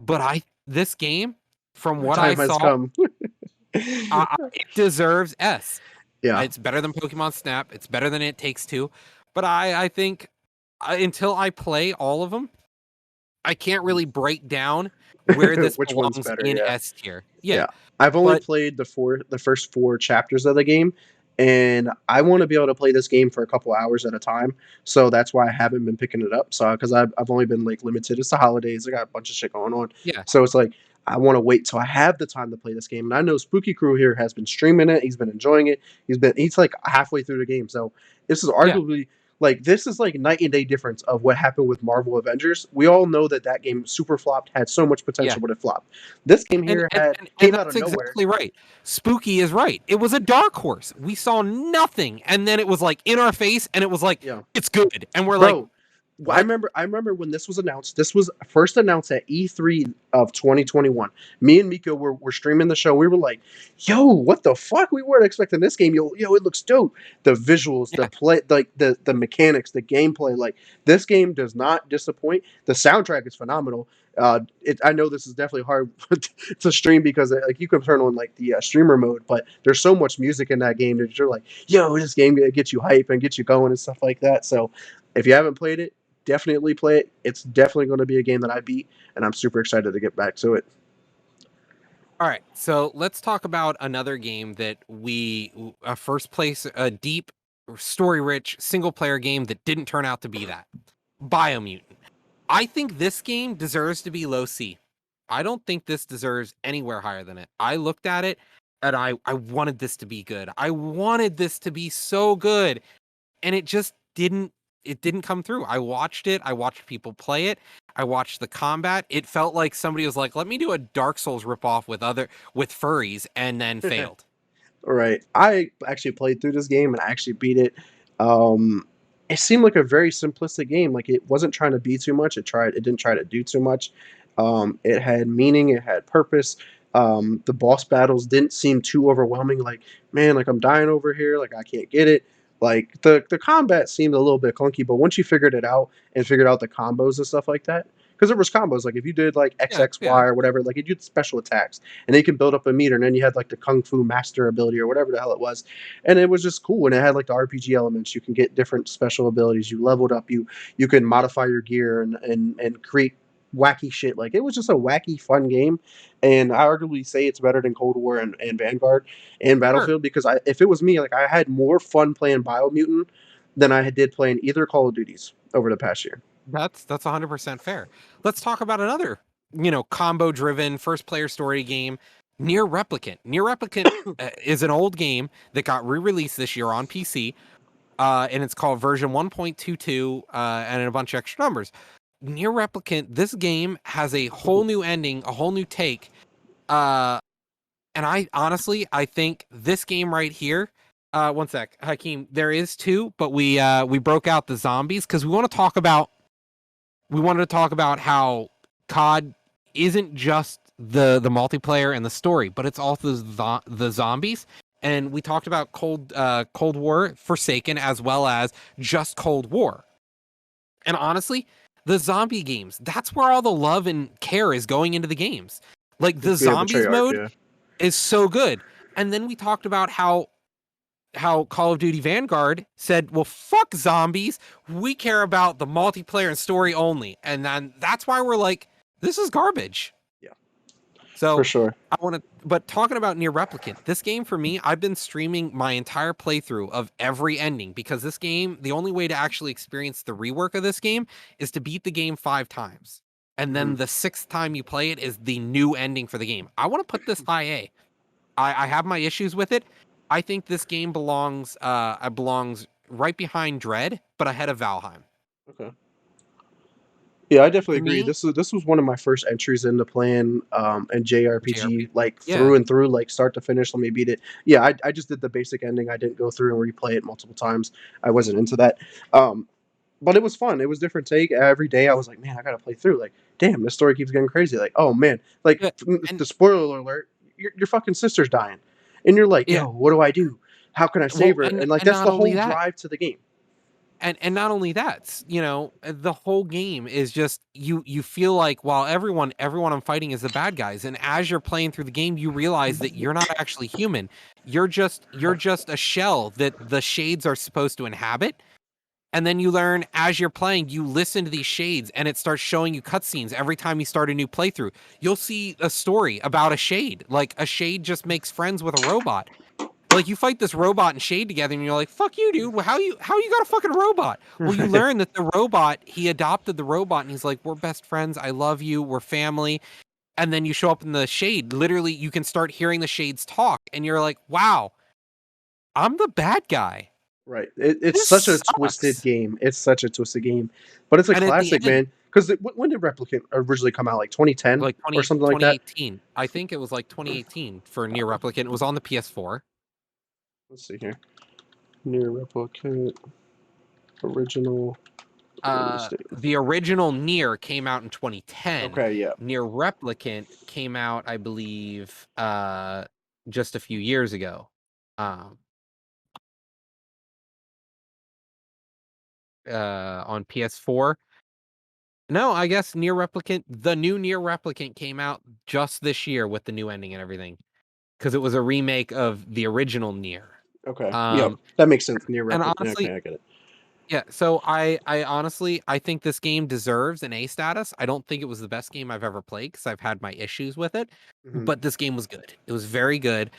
but I this game, from The what I time has saw, come. it deserves S. Yeah. It's better than Pokemon Snap. It's better than It Takes Two. But I think until I play all of them, I can't really break down where this Which one's belongs better? in Yeah. S tier. Yeah, Yeah. I've only but played the first 4 chapters of the game, and I wanna be able to play this game for a couple hours at a time, so that's why I haven't been picking it up, so 'cause I've only been, like, limited. It's the holidays, I got a bunch of shit going on, yeah, so it's like, I wanna wait till I have the time to play this game, and I know Spooky Crew here has been streaming it, he's been enjoying it, he's, like, halfway through the game, so this is yeah, arguably like, this is, like, night and day difference of what happened with Marvel Avengers. We all know that that game super flopped, had so much yeah. potential, but it flopped. This game And here and had and, and came out that's of nowhere. exactly right. Spooky is right. It was a dark horse. We saw nothing, and then it was like in our face, and it was like Yeah. it's good, and we're like, Bro, what? I remember when this was announced. This was first announced at E3 of 2021. Me and Miko were streaming the show. We were like, "Yo, what the fuck? We weren't expecting this game. Yo, it looks dope. The visuals, the Yeah, play, like the mechanics, the gameplay. Like this game does not disappoint. The soundtrack is phenomenal. I know this is definitely hard to stream because like you can turn on like the streamer mode, but there's so much music in that game that you're like, yo, this game gets you hype and gets you going and stuff like that. So if you haven't played it, definitely play it. It's definitely going to be a game that I beat, and I'm super excited to get back to it. all right, so let's talk about another game that a first place, a deep, story rich, single player game that didn't turn out to be that. Biomutant. I think this game deserves to be low C. I don't think this deserves anywhere higher than it. I looked at it and I wanted this to be good. I wanted this to be so good, and it didn't come through. I watched it, I watched people play it, I watched the combat. It felt like somebody was like, "Let me do a Dark Souls ripoff with furries," and then failed. Right. I actually played through this game and I actually beat it. Um, it seemed like a very simplistic game. Like it wasn't trying to be too much. It didn't try to do too much. It had meaning, it had purpose. The boss battles didn't seem too overwhelming. Like, man, like I'm dying over here, like I can't get it. Like the combat seemed a little bit clunky, but once you figured it out and figured out the combos and stuff like that, because there was combos, like if you did like Yeah, XXY yeah. or whatever, like you did special attacks and they can build up a meter. And then you had like the kung fu master ability or whatever the hell it was, and it was just cool. And it had like the RPG elements. You can get different special abilities. You leveled up. You can modify your gear and create wacky shit. Like it was just a wacky, fun game. And I arguably say it's better than Cold War and Vanguard and Sure. Battlefield because if it was me, like I had more fun playing Biomutant than I did playing either Call of Duties over the past year. That's 100% fair. Let's talk about another, combo driven first player story game, Near Replicant. Near Replicant is an old game that got re-released this year on PC, and it's called version 1.22, and a bunch of extra numbers. Near Replicant, this game has a whole new ending, a whole new take, uh, and I think this game right here. One sec, Hakeem. There is two, but we broke out the zombies because we wanted to talk about how COD isn't just the multiplayer and the story, but it's also the zombies. And we talked about Cold War Forsaken as well as just Cold War. And honestly, the zombie games, that's where all the love and care is going into the games. Like the Yeah, the zombies Treyarch, mode yeah. is so good. And then we talked about how Call of Duty Vanguard said, "Well, fuck zombies. We care about the multiplayer and story only." And then that's why we're like, this is garbage. Yeah, for So sure. I want to, but talking about Near Replicant, this game for me, I've been streaming my entire playthrough of every ending because this game, the only way to actually experience the rework of this game is to beat the game 5 times. And Hmm. then the sixth time you play it is the new ending for the game. I want to put this high A. I have my issues with it. I think this game belongs right behind Dread, but ahead of Valheim. Okay. Yeah, I definitely To agree. me, This was one of my first entries into playing and JRPG JRPG. like Yeah, through and through, like start to finish. Let me beat it. Yeah, I just did the basic ending. I didn't go through and replay it multiple times. I wasn't into that. Um, but it was fun. It was different take every day. I was like, man, I gotta play through. Like, damn, this story keeps getting crazy. Like, oh man, like yeah, and the spoiler alert, your fucking sister's dying, and you're like, yeah. yo, what do I do? How can I Well, save her? and And like and that's not the only whole that, drive to the game. and not only that, the whole game is just you feel like while everyone I'm fighting is the bad guys, and as you're playing through the game, you realize that you're not actually human. You're just a shell that the shades are supposed to inhabit. And then you learn as you're playing, you listen to these shades and it starts showing you cutscenes every time you start a new playthrough. You'll see a story about a shade. Like a shade just makes friends with a robot. Like you fight this robot and shade together and you're like, fuck you, dude. Well, how you got a fucking robot? Well, you learn that the robot, he adopted the robot and he's like, we're best friends. I love you. We're family. And then you show up in the shade. Literally, you can start hearing the shades talk and you're like, wow, I'm the bad guy. Right. It's such a This twisted sucks. game. It's such a twisted game, but it's a And at the classic, end, man. Because when did Replicant originally come out? Like 2010 like or 20 something like that. 2018. I think it was like 2018 for Near Replicant. It was on the PS4. Let's see here. Near Replicant original release date. The original Near came out in 2010. Okay, yeah. Near Replicant came out, I believe, just a few years ago. Um, on PS4. No, I guess the new Near Replicant came out just this year with the new ending and everything because it was a remake of the original Near. Okay, yep. Um, That makes sense. Near and Replicant. honestly, Okay, I get it. yeah, so I honestly I think this game deserves an A status. I don't think it was the best game I've ever played because I've had my issues with it, Hmm. but this game was good. It was very good.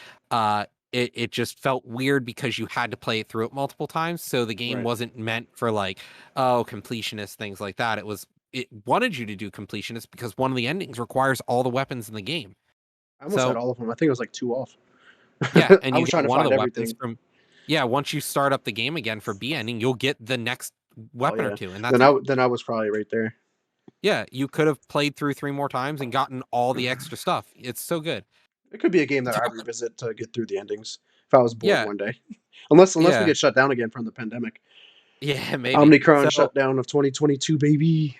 It just felt weird because you had to play it through it multiple times, so the game Right. wasn't meant for like, oh, completionist things like that. It wanted you to do completionist because one of the endings requires all the weapons in the game. I almost had So all of them. I think it was like two off. yeah, and I you was get trying to one of find the weapons everything. from yeah, once you start up the game again for B ending, you'll get the next Oh weapon or yeah. two, and that's Then it. I was probably right there. Yeah, you could have played through 3 more times and gotten all the extra stuff. It's so good. It could be a game that I Talk revisit to get through the endings if I was bored Yeah, one day. Unless we yeah, get shut down again from the pandemic. yeah, maybe. Omnicron shutdown of 2022, baby.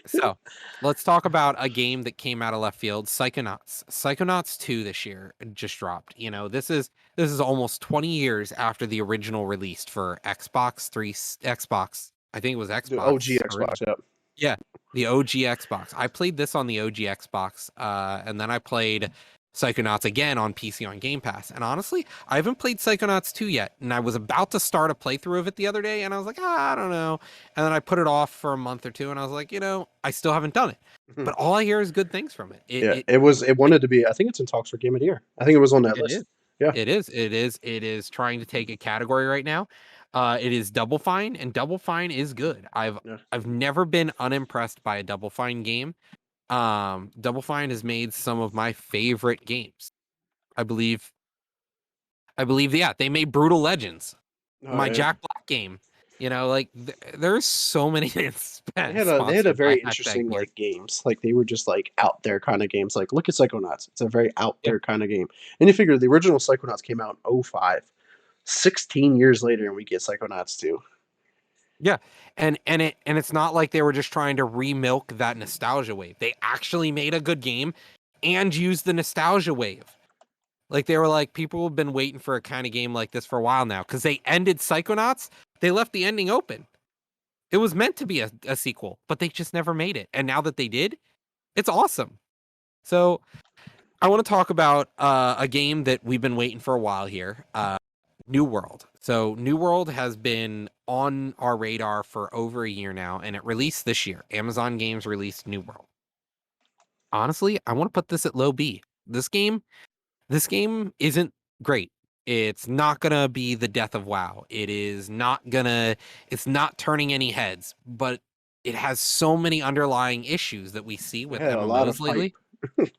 So, let's talk about a game that came out of left field, Psychonauts. Psychonauts 2 this year just dropped. This is almost 20 years after the original released for Xbox. I think it was The OG Xbox Xbox, yeah. Yeah, the OG Xbox. I played this on the OG Xbox, and then I played Psychonauts again on PC on Game Pass. And honestly, I haven't played Psychonauts 2 yet. And I was about to start a playthrough of it the other day, and I was like, I don't know. And then I put it off for a month or two, and I was like, I still haven't done it. Mhm. But all I hear is good things from it. Yeah, it wanted to be. I think it's in talks for Game of the Year. I think it was on that It is. list. Yeah. It is trying to take a category right now. It is Double Fine, and Double Fine is good. Yeah. I've never been unimpressed by a Double Fine game. Double Fine has made some of my favorite games. I believe yeah, they made Brutal Legends, Oh my yeah. Jack Black game. Like there's so many They had a sponsored by very that interesting game. like games. Like they were just like out there kind of games. Like look at Psychonauts. It's a very out Yeah. there kind of game. And you figure the original Psychonauts came out in '05. 16 years later and we get Psychonauts 2. Yeah. And it's not like they were just trying to remilk that nostalgia wave. They actually made a good game and used the nostalgia wave. Like they were like, people have been waiting for a kind of game like this for a while now because they ended Psychonauts. They left the ending open. It was meant to be a sequel, but they just never made it. And now that they did, it's awesome. So I want to talk about a game that we've been waiting for a while here. New World. So New World has been on our radar for over a year now, and it released this year. Amazon Games released New World. Honestly, I want to put this at low B. This game isn't great. It's not gonna be the death of WoW. It's not turning any heads, but it has so many underlying issues that we see It with had a lot of MMOs hype. lately.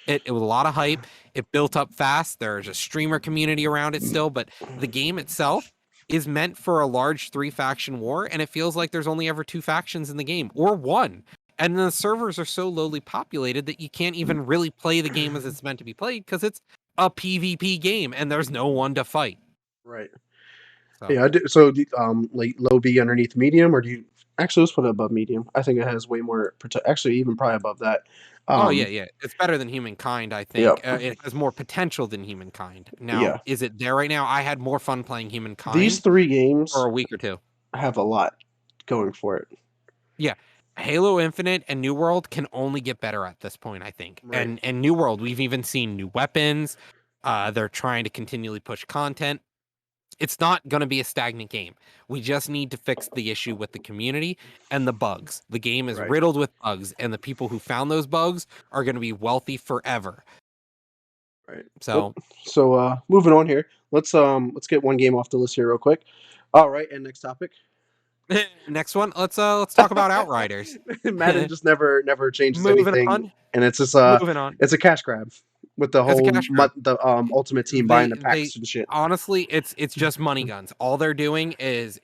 It was a lot of hype. It built up fast. There's a streamer community around it still, but the game itself is meant for a large three faction war, and it feels like there's only ever two factions in the game, or one. And the servers are so lowly populated that you can't even really play the game as it's meant to be played because it's a PvP game and there's no one to fight. Right. So, Yeah. So, like low B underneath medium, or do you actually let's put it above medium? I think it has way more. Actually, even probably above that. oh yeah, Um. yeah, it's better than humankind. I Yeah. think it has more potential than humankind. Now, Yeah. is it there right now? I had more fun playing These humankind three for games a week or two. have a lot going for it. Yeah. Halo Infinite and New World can only get better at this point, I think. Right. And New World, we've even seen new weapons. They're trying to continually push content. It's not going to be a stagnant game. We just need to fix the issue with the community and the bugs. The game is Right. riddled with bugs, and the people who found those bugs are going to be wealthy forever. Right. Well, So, so moving on here. Let's get one game off the list here real quick. All right, and next topic. next one, let's talk about Outriders. Madden just never changes Moving anything, on, and it's just moving on. it's a cash grab with the It's a whole cash grab. ultimate team buying the They packs and shit. honestly, it's just money guns. All they're doing is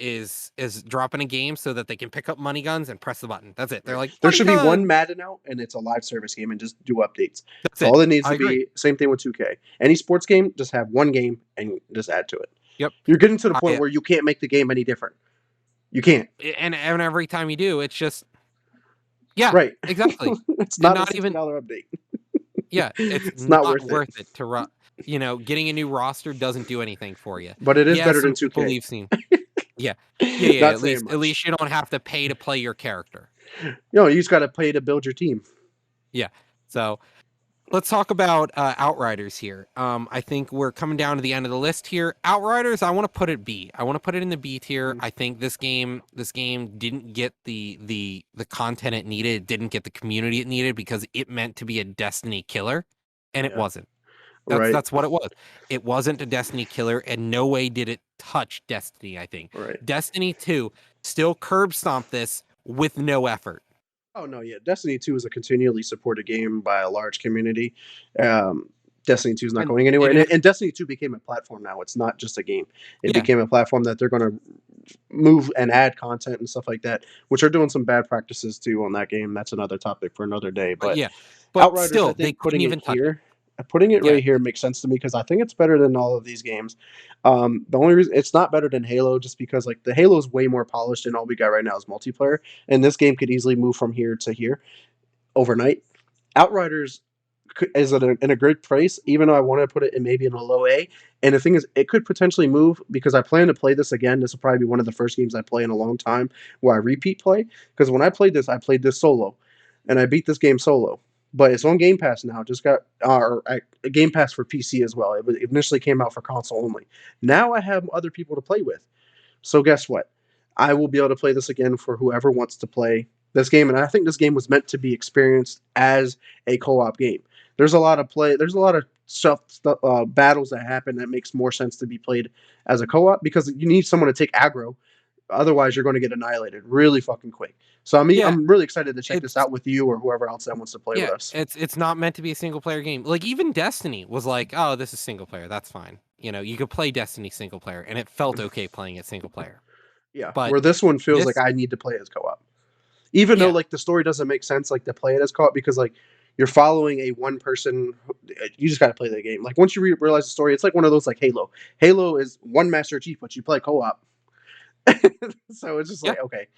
dropping a game so that they can pick up money guns and press the button. That's it. They're Right. like There money should be one gun. Madden out, and it's a live service game, and just do updates. That's That's it. all it needs I to agree. be. Same thing with 2K. Any sports game, just have one game and just add to it. Yep. You're getting to the point I where you can't make the game any different. You can't. and every time you do, it's just yeah, Right. exactly. It's And not a not even $60 update. yeah, it's It's not not worth it. worth it to run. Getting a new roster doesn't do anything for you. But it is Yeah, better some than people 2K. we've seen. Yeah. Yeah, yeah. Not At saying least at much. least you don't have to pay to play your character. You just got to pay to build your team. Yeah. So let's talk about Outriders here. I think we're coming down to the end of the list here. Outriders, I want to put it B. I want to put it in the B tier. Mm. I think this game didn't get the content it needed. It didn't get the community it needed because it meant to be a Destiny killer, and it Yeah. wasn't. Right. That's what it was. It wasn't a Destiny killer, and no way did it touch Destiny. I think Right. Destiny 2 still curb stomped this with no effort. Oh no, yeah. Destiny 2 is a continually supported game by a large community. Um, Destiny 2 is not And going anywhere, it and, is, and Destiny 2 became a platform now. It's not just a game. It yeah, became a platform that they're going to move and add content and stuff like that, which are doing some bad practices too on that game. That's another topic for another day. but But yeah, but Outriders, I still, they think couldn't even touch it. putting it Yeah, right here makes sense to me because I think it's better than all of these games. The only reason it's not better than Halo, just because like the Halo is way more polished, and all we got right now is multiplayer, and this game could easily move from here to here overnight. Outriders is in a great place, even though I want to put it in maybe in a low A. And the thing is, it could potentially move because I plan to play this again. This will probably be one of the first games I play in a long time where I repeat play. Because when I played this solo, and I beat this game solo. But it's on Game Pass now. Just got a Game Pass for PC as well. It initially came out for console only. Now I have other people to play with. So guess what? I will be able to play this again for whoever wants to play this game, and I think this game was meant to be experienced as a co-op game. There's a lot of play. There's a lot of battles that happen that makes more sense to be played as a co-op because you need someone to take aggro. Otherwise, you're going to get annihilated really fucking quick. So yeah. I'm really excited to check this It's out with you or whoever else that wants to play with yeah, us. it's not meant to be a single player game. Like even Destiny was like, oh, this is single player. That's fine. You could play Destiny single player, and it felt okay playing it single player. Yeah, But where this one feels like this, I need to play as co-op. Even though yeah, like the story doesn't make sense like to play it as co-op because like you're following a one person you just got to play the game like once you realize the story it's like one of those like Halo is one master chief but you play co-op. So it's just yeah. like okay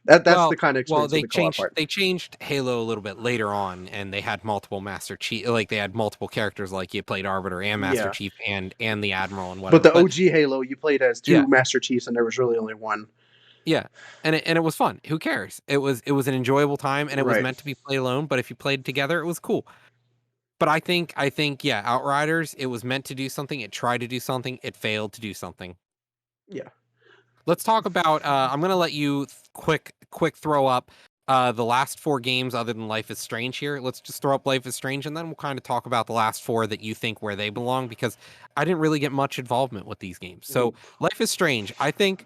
that's the Well, kind of well, experience with the co-op part. they changed Halo a little bit later on, and they had multiple Master Chief, like they had multiple characters, like you played Arbiter and Master Yeah, Chief and the Admiral and but whatever. the But OG Halo you played as yeah, two master chiefs and there was really only one. yeah, and it was fun. Who cares? It was an enjoyable time, and it was Right. meant to be played alone. But if you played together, it was cool. But I think yeah, Outriders, it was meant to do something, it tried to do something, it failed to do something. Yeah. Let's talk about I'm going to let you quick throw up the last four games other than Life is Strange here. Let's just throw up Life is Strange and then we'll kind of talk about the last four that you think where they belong because I didn't really get much involvement with these games. Mhm. So, Life is Strange, I think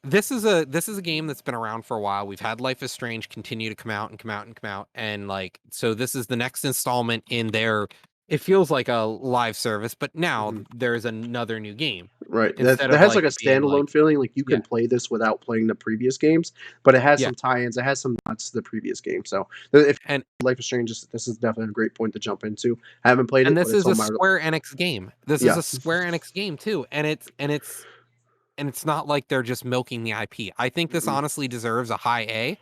this is a game that's been around for a while. We've had Life is Strange continue to come out and come out and come out, and like so this is the next installment in their. It feels like a live service, but now Mhm. there's another new game Right. That instead that of has like like a it being like standalone feeling. Like you yeah can play this without playing the previous games, but it has yeah some tie-ins. It has some nods to the previous game. So if and Life is Strange, this is definitely a great point to jump into. I haven't played and it, but this it's is a on my Square Enix game. This is yeah. a Square Enix game too, and it's not like they're just milking the IP. I think this Mm-mm. honestly deserves a high A.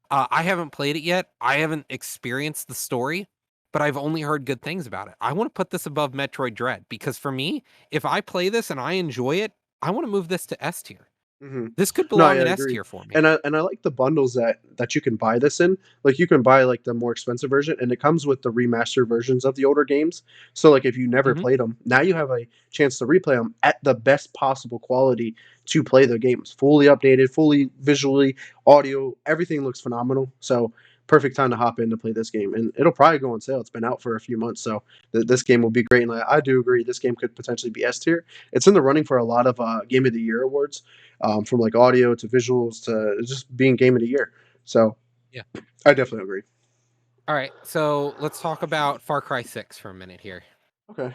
I haven't played it yet. I haven't experienced the story, but I've only heard good things about it. I want to put this above Metroid Dread because for me, if I play this and I enjoy it, I want to move this to S tier. Mhm. This could No, belong I in S agree, tier for me. and I like the bundles that you can buy this in. Like, you can buy, like, the more expensive version, and it comes with the remastered versions of the older games. So, like, if you never Hmm. played them, now you have a chance to replay them at the best possible quality to play the games. Fully updated, fully visually, audio, everything looks phenomenal. So, perfect time to hop in to play this game, and it'll probably go on sale. It's been out for a few months, so this game will be great, and I do agree this game could potentially be S tier. It's in the running for a lot of, Game of the Year awards, from like audio to visuals to just being game of the year. So Yeah. I definitely agree. All right. So let's talk about Far Cry 6 for a minute here. Okay.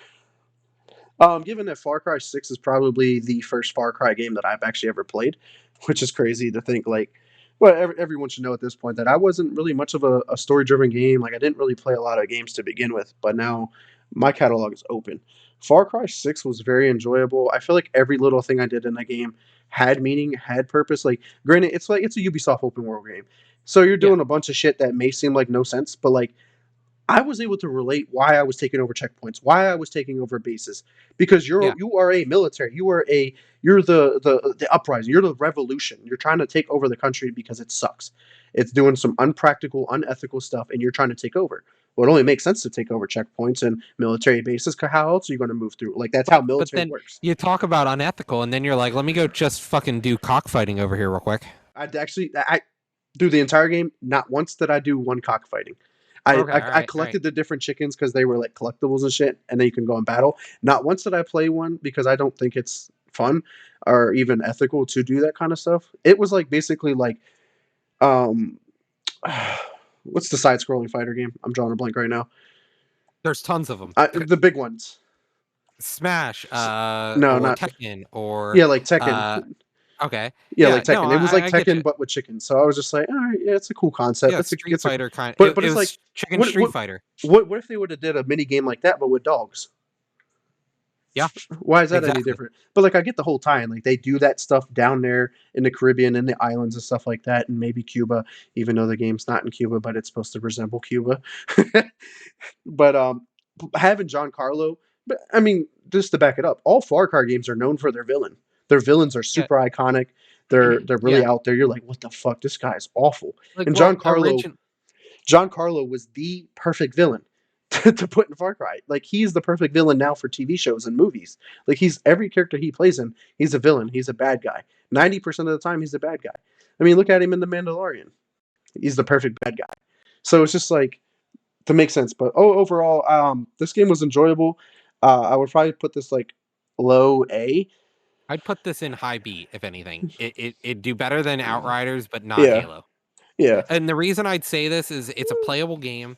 Given that Far Cry 6 is probably the first Far Cry game that I've actually ever played, which is crazy to think like, well, everyone should know at this point that I wasn't really much of a story driven game. Like, I didn't really play a lot of games to begin with, but now my catalog is open. Far Cry 6 was very enjoyable. I feel like every little thing I did in the game had meaning, had purpose. Like, granted, it's like it's a Ubisoft open world game. So you're Yeah. doing a bunch of shit that may seem like no sense, but like I was able to relate why I was taking over checkpoints, why I was taking over bases, because Yeah. you are a military, you're the uprising, you're the revolution. You're trying to take over the country because it sucks. It's doing some unpractical, unethical stuff, and you're trying to take over. Well, it only makes sense to take over checkpoints and military bases. 'Cause how else are you going to move through? Like that's how But military then works. you talk about unethical, and then you're like, let me go just fucking do cockfighting over here real quick. I through the entire game, not once did I do one cockfighting. Okay. All I right. All right. collected the different chickens because they were like collectibles and shit, and then you can go and battle. Not once did I play one because I don't think it's fun or even ethical to do that kind of stuff. It was like basically like um what's the side scrolling fighter game? I'm drawing a blank right now. There's tons of them. The big ones. Smash, S- No, or not Tekken, or yeah, like Tekken. uh, okay, Yeah, yeah, like no, Tekken. It was like I get you. Tekken but with chickens. So I was just like, all right, yeah, it's a cool concept. Yeah, Street It's a Fighter kind. but It it's like was Chicken what Street what Fighter. what if they would have did a mini game like that but with dogs? Yeah, Why is that any exactly. different? But like I get the whole time. Like they do that stuff down there in the Caribbean and the islands and stuff like that, and maybe Cuba, even though the game's not in Cuba, but it's supposed to resemble Cuba. But having John Carlo, but I mean, just to back it up, all Far Cry games are known for their villain. Their villains are Yeah, super iconic. They're really yeah. out there. You're like, what the fuck? This guy is awful. Like, And well, origin. John Carlo was the perfect villain to put in Far Cry. Like he's the perfect villain now for TV shows and movies. Like he's every character he plays in, he's a villain. He's a bad guy. 90% of the time, he's a bad guy. I mean, look at him in The Mandalorian. He's the perfect bad guy. So it's just like to make sense. But overall, this game was enjoyable. I would probably put this like low A. I'd put this in high B, if anything. It'd do better than Outriders, but not Yeah, Halo. yeah. And the reason I'd say this is it's a playable game.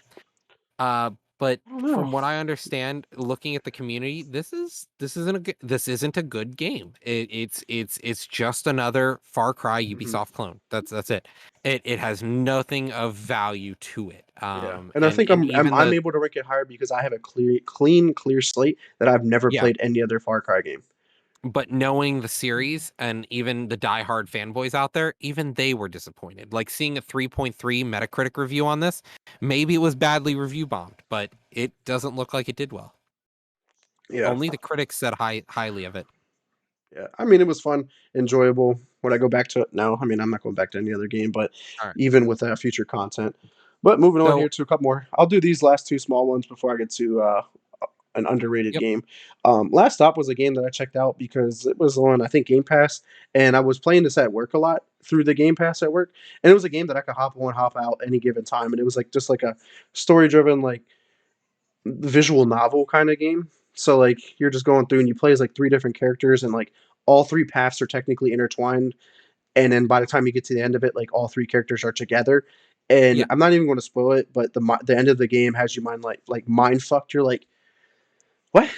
Uh, but I don't know. from what I understand, looking at the community, this isn't a good game. It's just another Far Cry Mhm. Ubisoft clone. That's it. It has nothing of value to it. Yeah, and I And think and even I'm the able to rank it higher because I have a clear slate that I've never yeah, played any other Far Cry game. but knowing the series and even the diehard fanboys out there, even they were disappointed. Like seeing a 3.3 Metacritic review on this, maybe it was badly review bombed, but it doesn't look like it did well. Yeah, Only the critics said highly of it. yeah. I mean, it was fun, enjoyable. Would I go back to it? No. I mean, I'm not going back to any other game, but All right. even with future content. But moving on here So, to a couple more. I'll do these last two small ones before I get to an underrated yep, game. Last Stop was a game that I checked out because it was on, I think, Game Pass, and I was playing this at work a lot through the Game Pass at work, and it was a game that I could hop on, hop out any given time, and it was like just like a story-driven, like visual novel kind of game. So like you're just going through and you play as like three different characters, and like all three paths are technically intertwined, and then by the time you get to the end of it, like all three characters are together. And yeah, I'm not even going to spoil it, but the end of the game has you mind fucked. You're like, what?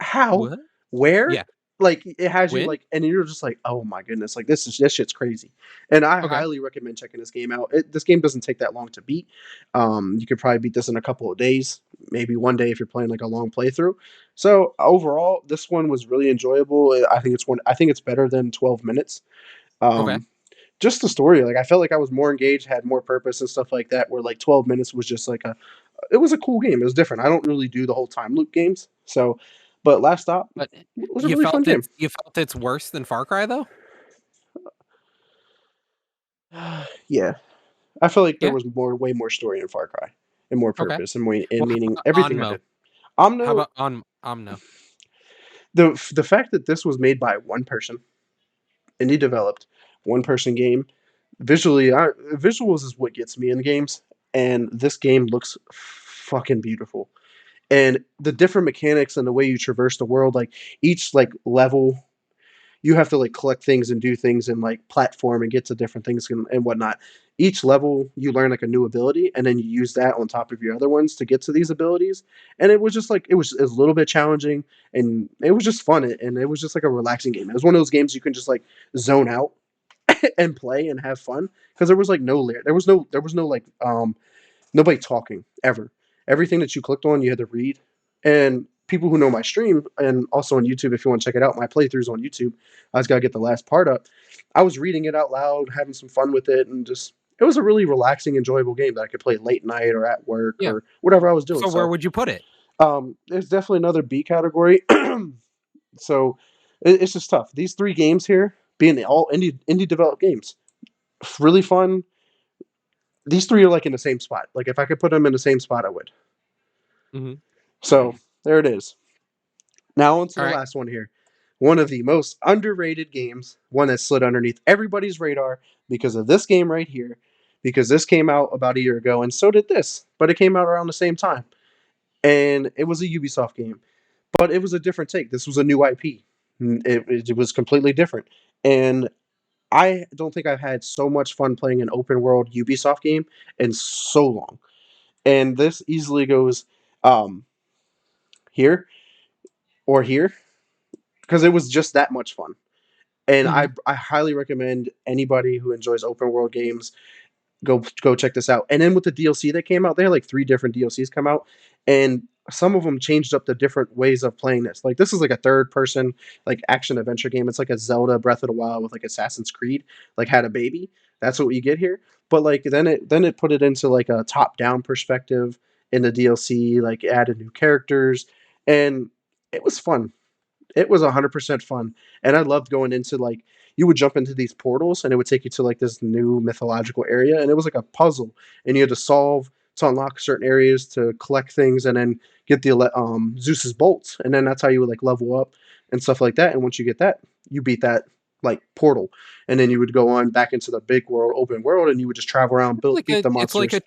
How? what? Where? Yeah, Like it has you when? like, and you're just like, oh my goodness, like this shit's crazy. And I Okay, highly recommend checking this game out. This game doesn't take that long to beat. You could probably beat this in a couple of days, maybe one day if you're playing like a long playthrough. So overall, this one was really enjoyable. I think it's one. I think it's better than 12 minutes. okay. Um, just the story, like I felt like I was more engaged, had more purpose and stuff like that. Where like 12 minutes was just like a, it was a cool game. It was different. I don't really do the whole time loop games, so but Last Stop But was a really fun game. you felt it's worse than Far Cry though? Yeah, I feel like there Yeah. was way more story in Far Cry and more Okay. purpose and more in Well, how meaning about everything I Onmo? did. How Omno, about on Omno? the fact that this was made by one person, indie developed, one person game, visually, visuals is what gets me in games, and this game looks fucking beautiful. And the different mechanics and the way you traverse the world, like each like level, you have to like collect things and do things and like platform and get to different things and whatnot. Each level you learn like a new ability, and then you use that on top of your other ones to get to these abilities. And it was just like it was a little bit challenging, and it was just fun, and it was just like a relaxing game. It was one of those games you can just like zone out and play and have fun because there was like there was no like nobody talking ever. Everything that you clicked on, you had to read. And people who know my stream and also on YouTube, if you want to check it out, my playthroughs on YouTube, I just gotta get the last part up. I was reading it out loud, having some fun with it, and just it was a really relaxing, enjoyable game that I could play late night or at work Yeah. or whatever I was doing. So where So would you put it? there's definitely another B category. So it's just tough. These three games here, being all indie developed games, really fun. These three are like in the same spot. Like if I could put them in the same spot, I would. Mhm. So there it is. Now on to All the right. last one here. One of the most underrated games, one that slid underneath everybody's radar because of this game right here, because this came out about a year ago, and so did this, but it came out around the same time. And it was a Ubisoft game, but it was a different take. This was a new IP. It was completely different. And I don't think I've had so much fun playing an open world Ubisoft game in so long. And this easily goes um, here or here because it was just that much fun. And Mhm. I highly recommend anybody who enjoys open world games go check this out. And then with the DLC that came out, they had like three different DLCs come out, and some of them changed up the different ways of playing this. Like this is like a third person like action adventure game. It's like a Zelda Breath of the Wild with like Assassin's Creed, like had a baby. That's what you get here. But like then it put it into like a top down perspective in the DLC. Like added new characters, and it was fun. It was 100% fun, and I loved going into like you would jump into these portals, and it would take you to like this new mythological area, and it was like a puzzle, and you had to solve to unlock certain areas to collect things, and then get the Zeus's bolts, and then that's how you would like level up and stuff like that. And once you get that, you beat that like portal, and then you would go on back into the big world, open world, and you would just travel around, beat the It's like monsters. a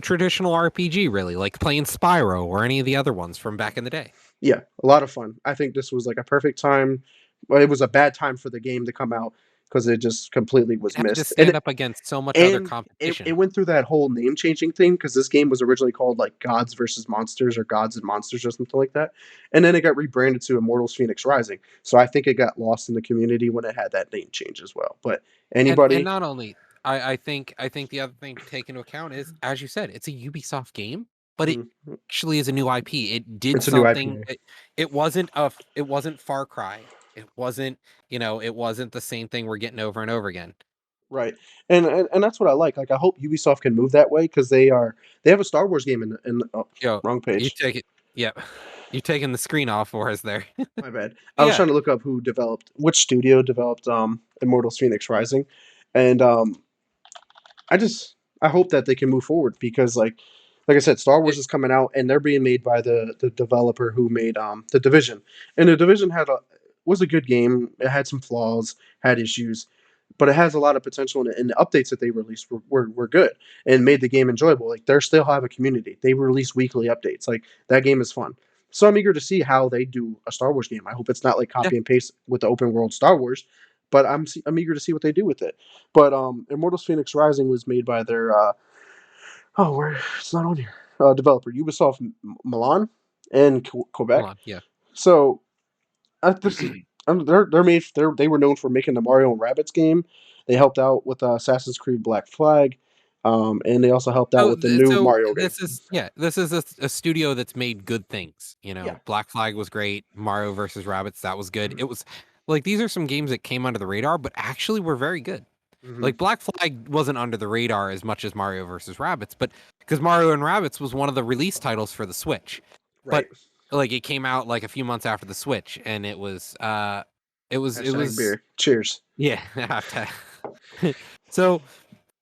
traditional RPG really, like playing Spyro or any of the other ones from back in the day. Yeah, a lot of fun. I think this was like a perfect time. Well, it was a bad time for the game to come out because it just completely was It had to missed. stand up against so much other It competition. went through that whole name changing thing because this game was originally called like Gods versus Monsters or Gods and Monsters or something like that, and then it got rebranded to Immortals: Phoenix Rising. So I think it got lost in the community when it had that name change as well. But And anybody, not only I think the other thing to take into account is, as you said, it's a Ubisoft game, but it mm, actually is a new IP. It did it's a new something. IPA, It wasn't Far Cry. It wasn't, it wasn't the same thing we're getting over and over again. right? And that's what I like. Like I hope Ubisoft can move that way because they have a Star Wars game in oh, Yo, wrong you page. take it. Yeah, you taking the screen off for us there. My bad. I was Yeah, trying to look up who developed which studio developed Immortals: Phoenix Rising, and I just I hope that they can move forward because like I said, Star Wars It, is coming out and they're being made by the developer who made the Division. And the Division was a good game. It had some flaws, had issues, but it has a lot of potential, and the updates that they released were good and made the game enjoyable. Like they still have a community. They release weekly updates. Like that game is fun. So I'm eager to see how they do a Star Wars game. I hope it's not like yeah, copy and paste with the open world Star Wars, but I'm eager to see what they do with it. But Immortals Phoenix Rising was made by their where it's not on here developer Ubisoft Milan and Quebec. Milan, yeah. So this is they were known for making the Mario and Rabbids game. They helped out with Assassin's Creed Black Flag, and they also helped out with the new So Mario game. this is a studio that's made good things. You Yeah. know, Black Flag was great. Mario versus Rabbits, that was good. It was like these are some games that came under the radar, but actually were very good. Mm-hmm. Like Black Flag wasn't under the radar as much as Mario versus Rabbits, but because Mario and Rabbits was one of the release titles for the Switch. Right. But like it came out like a few months after the Switch, and it Hashtag was beer. Cheers. yeah. So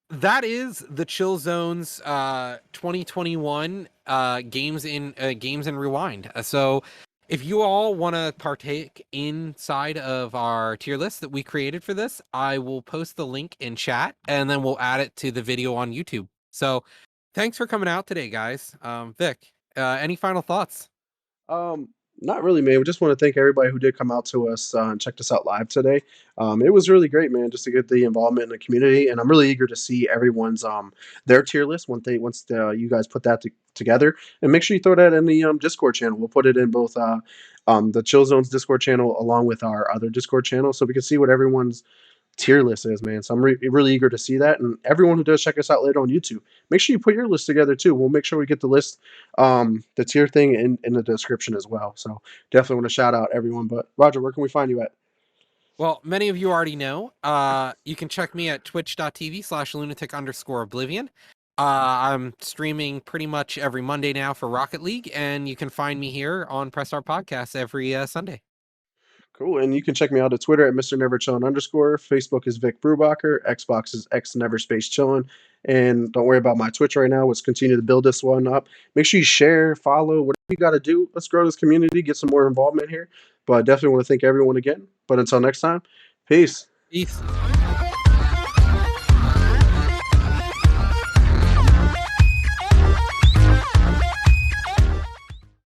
that is the Chill Zones 2021 games and rewind. So if you all want to partake inside of our tier list that we created for this, I will post the link in chat and then we'll add it to the video on YouTube. So thanks for coming out today, guys. Vic, any final thoughts? Um, Not really, man. We just want to thank everybody who did come out to us and checked us out live today. It was really great, man, just to get the involvement in the community, and I'm really eager to see everyone's their tier list once you guys put that together, and make sure you throw that in the Discord channel. We'll put it in both the Chill Zones Discord channel along with our other Discord channel, so we can see what everyone's tier list is, man. So I'm really eager to see that. And everyone who does check us out later on YouTube, make sure you put your list together too. We'll make sure we get the list, the tier thing in the description as well. So definitely want to shout out everyone. But Roger, where can we find you at? Well, many of you already know. You can check me at twitch.tv/lunatic_oblivion. I'm streaming pretty much every Monday now for Rocket League, and you can find me here on Press Start Podcast every Sunday. Cool. And you can check me out at Twitter at Mr. Never Chillin _. Facebook is Vic Brubacher. Xbox is X Never Space Chillin. And don't worry about my Twitch right now. Let's continue to build this one up. Make sure you share, follow, whatever you got to do. Let's grow this community, get some more involvement here. But I definitely want to thank everyone again. But until next time, peace. Peace.